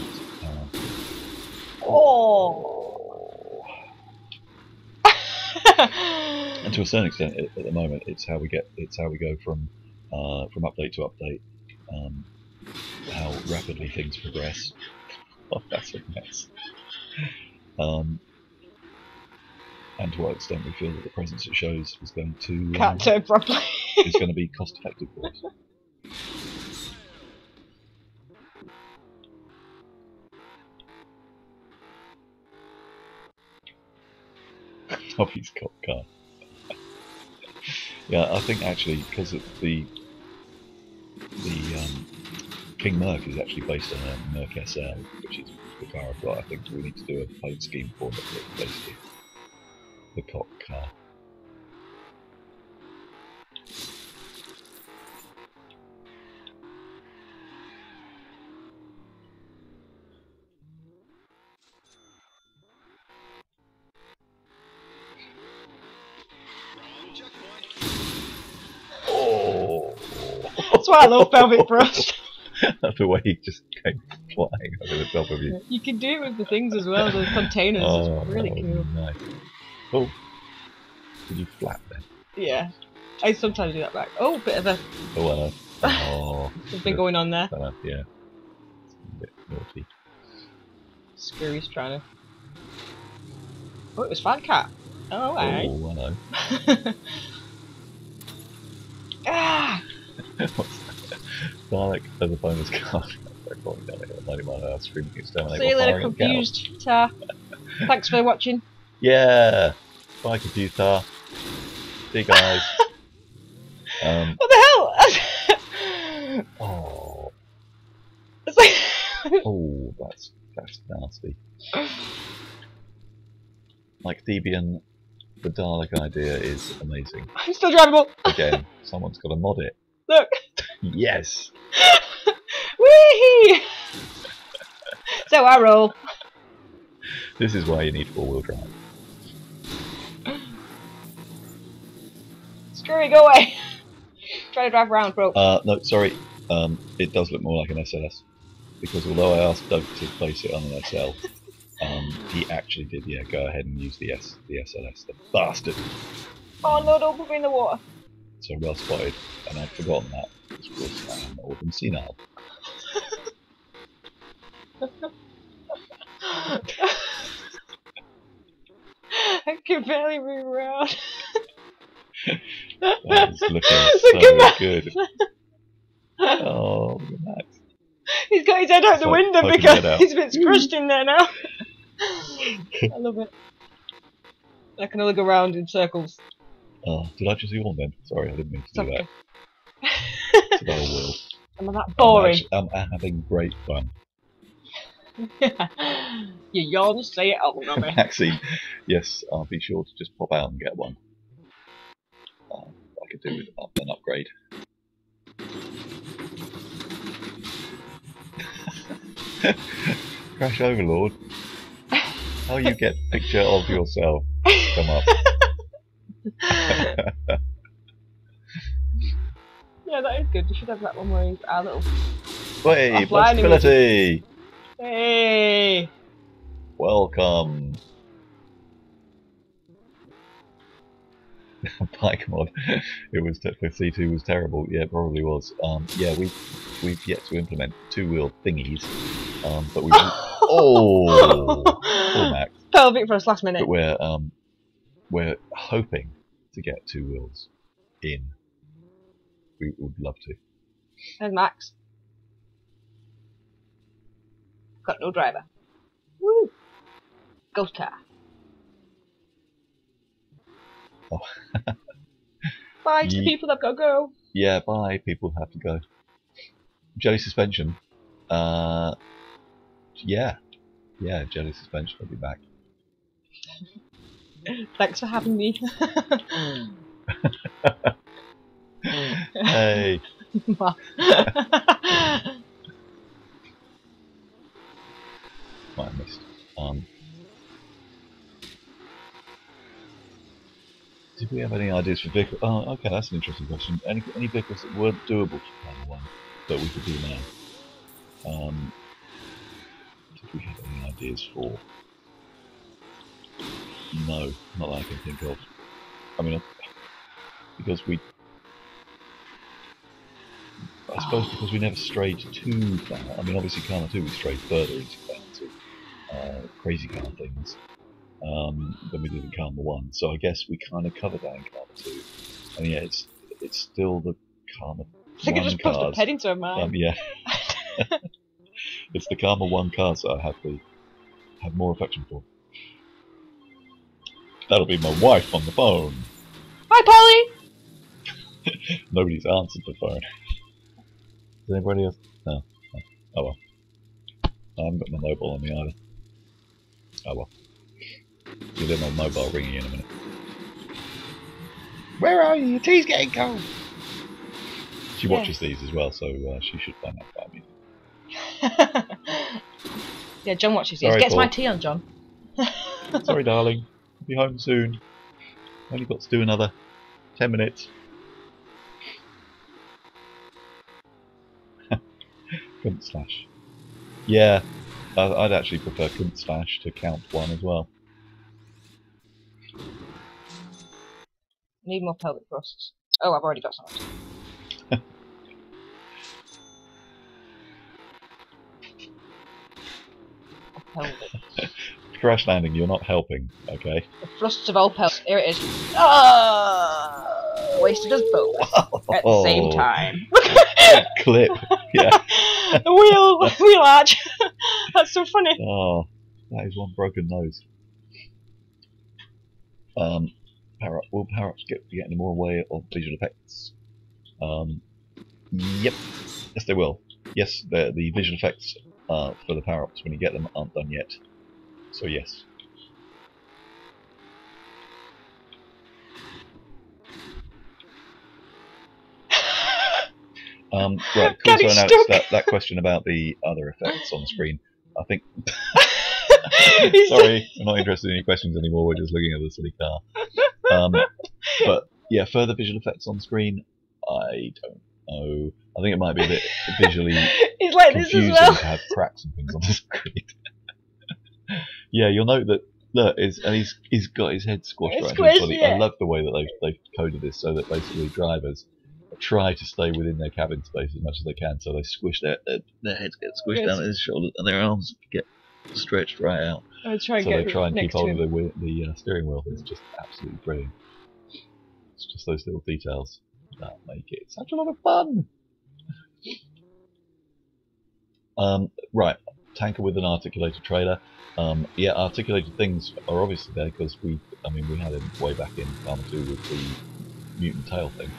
And to a certain extent, at the moment, it's how we go from update to update. How rapidly things progress. Oh, that's a mess. And to what extent we feel that the presence it shows is going to can't turn properly. is going to be cost effective for us. Nobby's cop car. Yeah, I think actually because of the King Merc is actually based on a Merc SL, which is the car I've got. I think we need to do a paint scheme for it, basically the cop car. Oh, that's why I love Velvet Frost. The way he just came flying over the top of you. You can do it with the things as well, the containers. Oh, it's really cool. Nice. Oh, did you flap then? Yeah, I sometimes do that back. Oh, bit of a. Oh, oh, something going on there. Yeah, it's a bit naughty. Screwy's trying to. Oh, it was Fat Cat. Oh, alright. Oh, hello. Ah! Dalek as a bonus card. They're calling Dalek at 90 mile an hour, screaming exterminate. See you later, confused tar. Thanks for watching. Yeah. Bye, confused tar. See you guys. What the hell? Oh. It's like Oh, that's nasty. Like Debian, the Dalek idea is amazing. I'm still drivable. Again, someone's got to mod it. Look. Yes. Whee! So I roll. This is why you need four-wheel drive. Screwy, go away. Try to drive around, bro. No, sorry. It does look more like an SLS. Because although I asked Doug to place it on an SL, he actually did, yeah, go ahead and use the SLS. The bastard! Oh no, don't put me in the water. So well spotted, and I'd forgotten that. Because of course I am old and senile. I can barely move around. That is looking so good. Oh, look at that. He's got his head out the window because he's a bit scrushed in there now. I love it. I can only go around in circles. Oh, did I just yawn then? Sorry, I didn't mean to do that. It's a whole world. Am I that boring? I'm having great fun. You yawn, say it out, Nobby. Maxine, yes, I'll be sure to just pop out and get one. I could do with an upgrade. Crash Overlord. How you get a picture of yourself come up? Yeah, that is good. You should have that one where he's our little. Hey, flexibility! Hey! Welcome! Bike mod. It was for C2 was terrible. Yeah, it probably was. Yeah, we've yet to implement two-wheel thingies. But we. Oh! Poor Max. pelvic thrust last minute. But we're hoping to get 2 wheels in. We would love to. There's Max. Got no driver. Woo! Ghost car. Oh. Bye to the people that've got to go. Yeah, bye. People have to go. Jelly suspension. Yeah, jelly suspension will be back. Thanks for having me. Hey. Might have missed. Did we have any ideas for vehicles? Oh, okay, that's an interesting question. Any vehicles that weren't doable for Carma 1 that we could do now? Did we have any ideas for? No, not that I can think of. I mean, because because we never strayed too far. I mean, obviously Carma 2 we strayed further into crazy car things than we did in Carma 1. So I guess we kind of covered that in Carma 2. And yeah, it's still the Carma 1 I think I just pushed a ped into a man. Yeah. It's the Carma 1 cars that I have more affection for. That'll be my wife on the phone. Hi, Polly! Nobody's answered the phone. Is anybody else? No. Oh well. I haven't got my mobile on me either. Oh well. You'll hear my mobile ringing in a minute. Where are you? Your tea's getting cold! She watches these as well, so she should find out about me. Yeah, John watches these. Gets my tea on, John. Sorry, darling. I'll be home soon. Only got to do another 10 minutes. Couldn't slash. Yeah, I'd actually prefer couldn't slash to count 1 as well. Need more pelvic thrusts. Oh, I've already got some. Crash landing, you're not helping, okay? The thrusts of all pelts. Here it is. Wasted us both at the same time. Clip, yeah. The wheel arch. That's so funny. Oh, that is one broken nose. Will power-ups get any more away of visual effects? Yep. Yes, they will. Yes, the visual effects for the power-ups when you get them aren't done yet. So yes. Right, cool. So now that question about the other effects on the screen. I think. Sorry, I'm not interested in any questions anymore. We're just looking at the silly car. But yeah, further visual effects on screen. I don't know. I think it might be a bit visually He's like confusing this as well. to have cracks and things on the screen. Yeah, you'll note that. Look, and he's got his head squashed right into his body. Yeah. I love the way that they've coded this so that basically drivers try to stay within their cabin space as much as they can, so they squish their heads get squished down at his shoulders and their arms get stretched right out. They try and keep hold of the steering wheel. It's just absolutely brilliant. It's just those little details that make it such a lot of fun. Right, tanker with an articulated trailer. Yeah, articulated things are obviously there because we had him way back in Carma 2 with the mutant tail thing.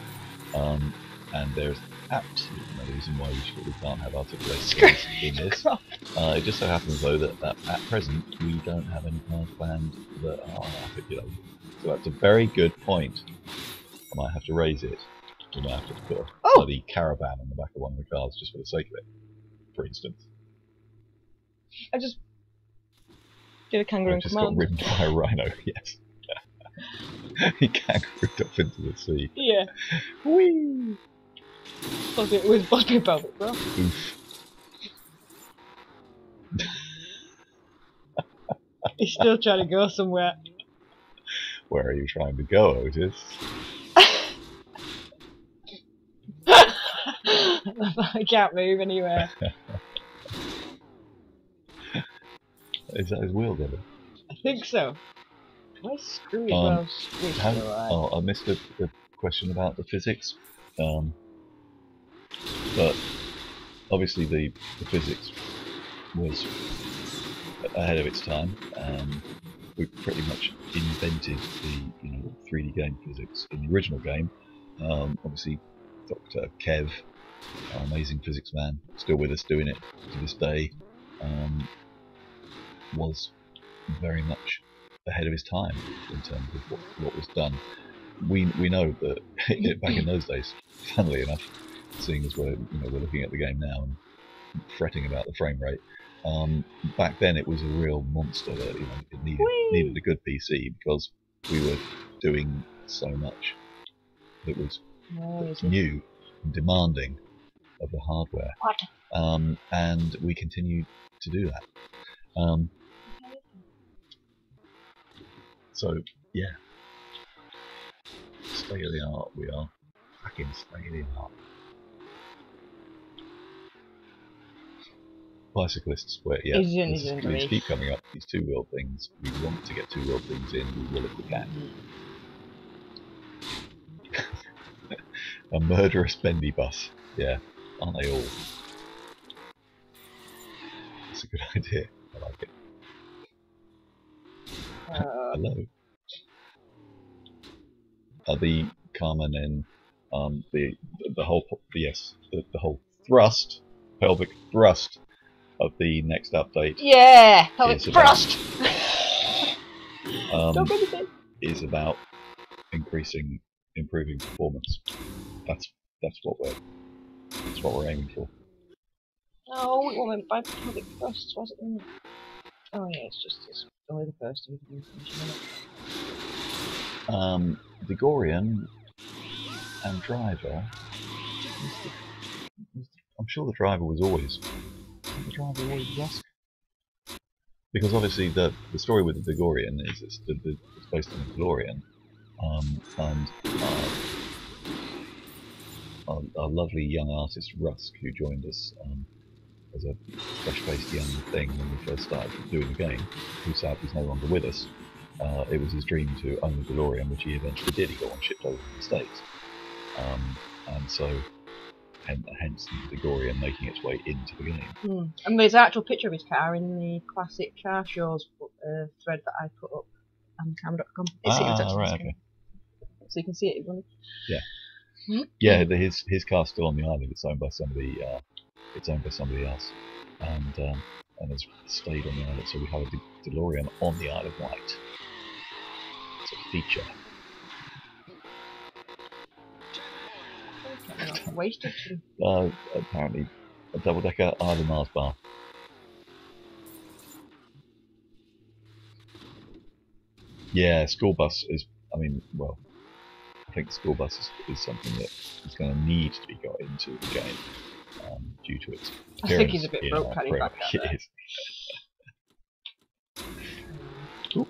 And there's absolutely no reason why we can't have articulated things in this. It just so happens though that at present we don't have any cars planned that are articulated. So that's a very good point. I might have to raise it. We might have to put a bloody caravan on the back of one of the cars just for the sake of it, for instance. I just did a kangaroo just command. got ridden by a rhino, yes. He kangarooed off into the sea. Yeah. Whee! With Bobby Velvet, bro. Oof. He's still trying to go somewhere. Where are you trying to go, Otis? I can't move anywhere. Is that his wheel, Devin? I think so. Where's Screwy as well? Screwy's still alive. Oh, I missed the question about the physics. But obviously the physics was ahead of its time. We pretty much invented the 3D game physics in the original game. Obviously, Dr. Kev, our amazing physics man, still with us doing it to this day, was very much ahead of his time in terms of what was done. We know that back in those days, funnily enough, seeing as we're looking at the game now and fretting about the frame rate, back then it was a real monster that it needed a good PC because we were doing so much that was new and demanding of the hardware. And we continue to do that. So yeah, state of the art. We are fucking state of the art. Bicyclists, where these keep coming up. These two-wheel things. We want to get two-wheel things in. We will if we can. A murderous bendy bus. Yeah, aren't they all? That's a good idea. I like it. Hello. The Carma and the whole thrust, pelvic thrust of the next update. Yeah, pelvic thrust. Is about improving performance. That's what we're aiming for. Oh, what went by pelvic thrust? Was it? Oh yeah, it's only the first information. Vigorian and driver. I'm sure the driver was always. The driver always Rusk. Because obviously the story with the Vigorian is it's based on the DeLorean, and our lovely young artist Rusk, who joined us as a fresh-faced young thing when we first started doing the game, who sadly is no longer with us. It was his dream to own the DeLorean, which he eventually did. He got one shipped over to the States, and so hence the Vigorian making its way into the game. And there's an actual picture of his car in the classic car shows thread that I put up on Carma.com. Right, okay. So you can see it. Yeah, his car's still on the island. It's owned by somebody. It's owned by somebody else, and has stayed on the island. So we have a DeLorean on the Isle of Wight. It's a feature. Wasted. Apparently, a double-decker Isle of Mars bar. Yeah, school bus is. I mean, well, I think school bus is something that is going to need to be got into the game due to its appearance. I think he's a bit broke, can he, back there? It is. Ooh.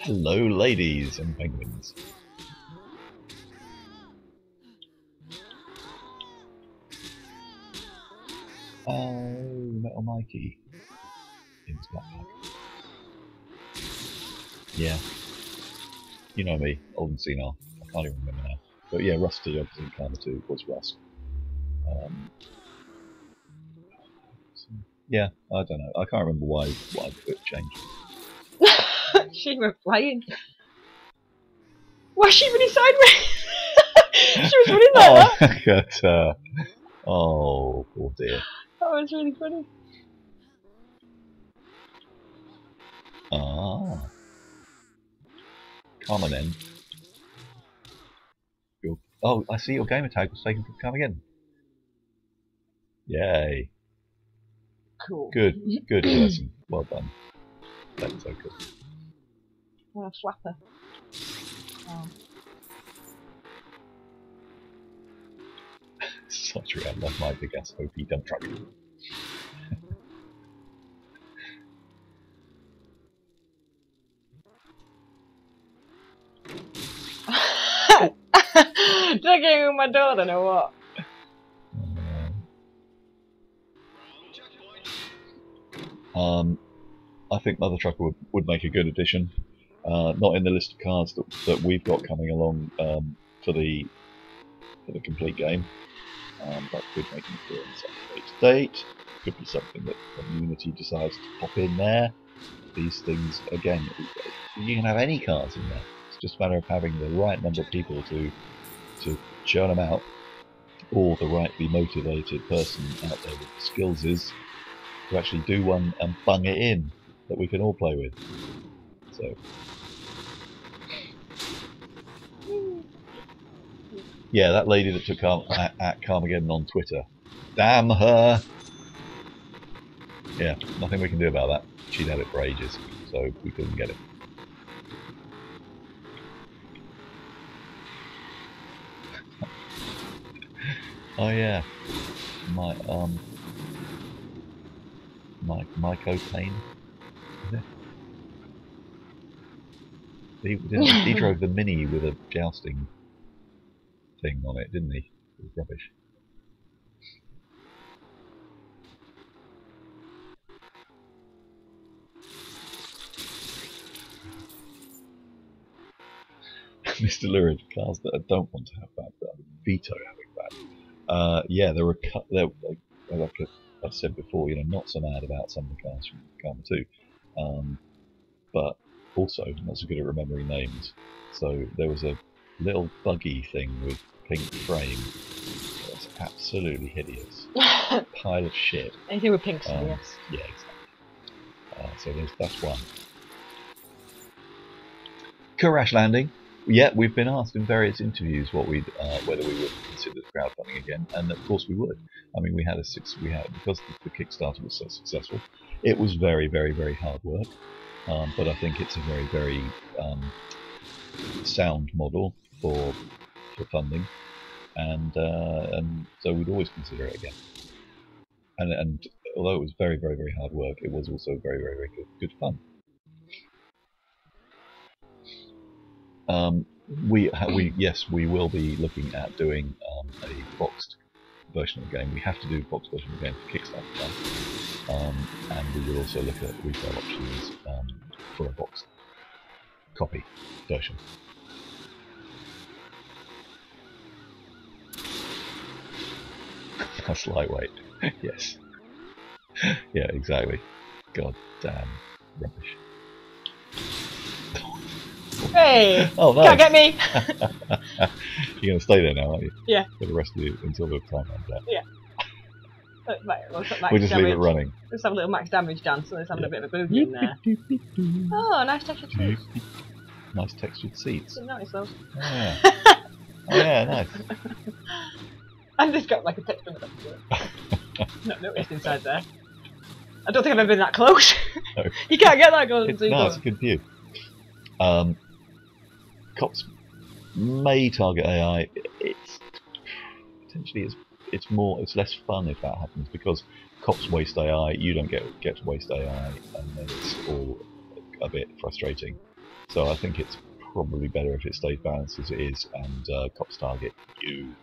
Hello, ladies and penguins. Oh, Metal Mikey. In his backpack. Yeah. You know me, old and senile. I can't even remember now. But yeah, Rusty, obviously, Carma 2 was Rusk. Yeah, I don't know. I can't remember why it changed. She went flying. Why is she running sideways? She was running like that. Look at her. Oh, poor dear. That was really funny. Ah. Carma then. Oh, I see your gamer tag was taken from Carmageddon. Yay. Cool. Good person. Well done. That's so good. What a flapper. Oh. Such a love my big ass OP dump truck. Did I get with my daughter or what? I think Mother Trucker would make a good addition. Not in the list of cards that we've got coming along for the complete game, but could make an appearance at a later date. Could be something that the community decides to pop in there. These things, again, you can have any cards in there. It's just a matter of having the right number of people to churn them out, or the rightly motivated person out there with the skills is to actually do one and bung it in that we can all play with. So, yeah, that lady that took at Carmageddon on Twitter, damn her. Yeah, nothing we can do about that. She'd had it for ages, so we couldn't get it. Oh yeah, my cocaine. He drove the Mini with a jousting thing on it, didn't he? It was rubbish. Mr. Lurid, cars that I don't want to have back, that I would veto having back. Yeah, there were like I've said before, you know, not so mad about some of the cars from Carma 2, but also not so good at remembering names. So there was a little buggy thing with pink frame. That's absolutely hideous. Pile of shit. Anything with pink, yes. Yeah, exactly. So that's one. Crash landing. Yeah, we've been asked in various interviews what whether we would consider crowdfunding again, and of course we would. I mean, because the Kickstarter was so successful. It was very, very, very hard work, but I think it's a very, very sound model for funding, and so we'd always consider it again. And although it was very, very, very hard work, it was also very, very, very good fun. Yes, we will be looking at doing a boxed version of the game. We have to do a boxed version of the game for Kickstarter, and we will also look at retail options for a boxed copy version. That's lightweight. Yes. Yeah, exactly. God damn rubbish. Hey! Oh, nice. Can't get me! You're going to stay there now, aren't you? Yeah. For the rest of you until the time runs out. Yeah. We'll just leave it running. Let's have a little max damage dance, so let's have a bit of a boogie in there. Oh, nice textured seats. Nice textured seats. Didn't notice those. Oh, yeah. Oh, yeah, nice. And just got like a texture on the back. Not noticed inside there. I don't think I've ever been that close. No. You can't get that close. No, it's a good view. Cops may target AI. It's potentially it's less fun if that happens, because cops waste AI, you don't get to waste AI, and then it's all a bit frustrating. So I think it's probably better if it stays balanced as it is, and cops target you,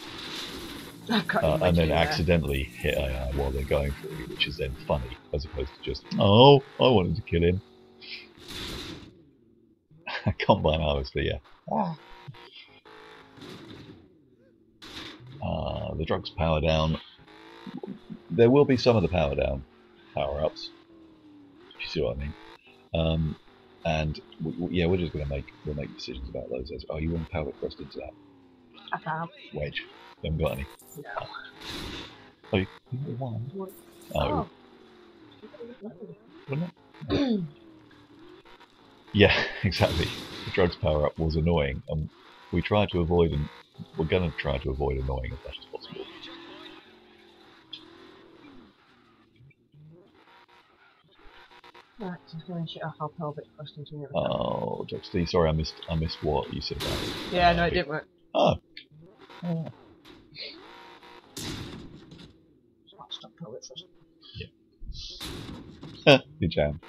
and then accidentally hit AI while they're going for you, which is then funny, as opposed to just, oh, I wanted to kill him. Combine harvester, yeah. The drugs power down. There will be some of the power down power-ups, if you see what I mean. And yeah, we're just going to make decisions about those. Oh, you want power thrust into that? I can't. Wedge. You haven't got any? No. Oh, you got one? Oh. Wouldn't it? Yeah, exactly. The drugs power-up was annoying, and we tried to avoid, and we're going to try to avoid annoying as much as possible. Right, so finish it off. I'll pelvic thrust into it. Oh, Dr. sorry, I missed what you said about it. Yeah, no, it didn't work. Oh. Stop pelvic thrust. Yeah. You jam.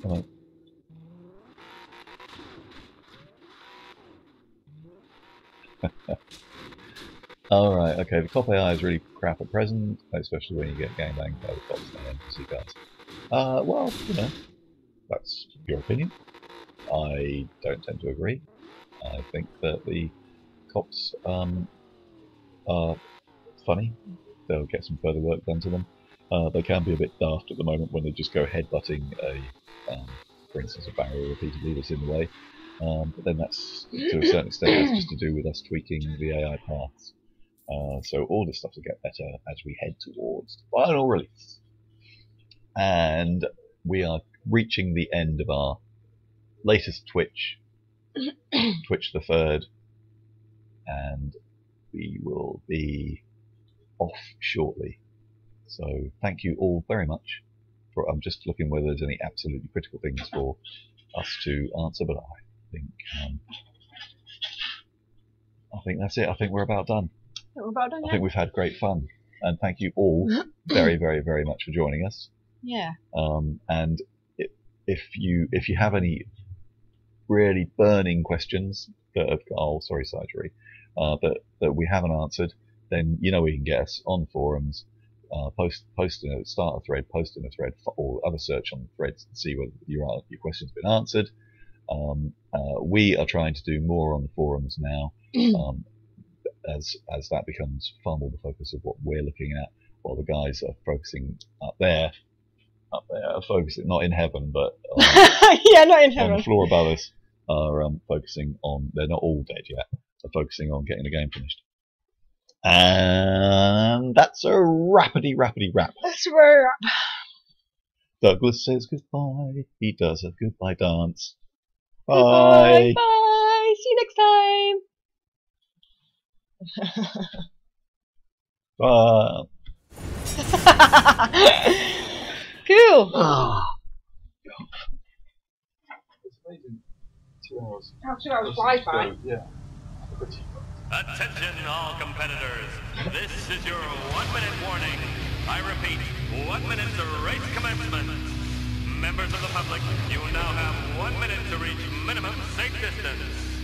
Come on. Alright, okay, the cop AI is really crap at present, especially when you get gangbanged by the cops and NPC guards. Well, that's your opinion. I don't tend to agree. I think that the cops are funny. They'll get some further work done to them. They can be a bit daft at the moment when they just go headbutting for instance, a barrier repeatedly that's in the way. But then that's, to a certain extent, that's just to do with us tweaking the AI paths. So all this stuff will get better as we head towards final release. And we are reaching the end of our latest Twitch, Twitch the 3rd, and we will be off shortly. So thank you all very much. I'm just looking whether there's any absolutely critical things for us to answer, but I think that's it. I think we're about done. We're about done. I think we've had great fun, and thank you all very, very, very much for joining us. Yeah. And if you have any really burning questions that have that we haven't answered, then you know we can get us on forums. Start a thread, post in a thread, or other search on the threads to see whether your question's been answered. We are trying to do more on the forums now, as that becomes far more the focus of what we're looking at, while the guys are focusing up there are focusing not in heaven, but yeah, not in heaven. On the floor above us are focusing on. They're not all dead yet. They're focusing on getting the game finished. And that's a rapidy wrap. That's a wrap. Douglas says goodbye. He does a goodbye dance. Bye. Bye. See you next time. Cool. Oh, it's amazing. 2 hours. 2 hours Wi-Fi. Yeah. Attention all competitors. This is your 1 minute warning. I repeat, 1 minute to race commencement. Members of the public, you now have 1 minute to reach minimum safe distance.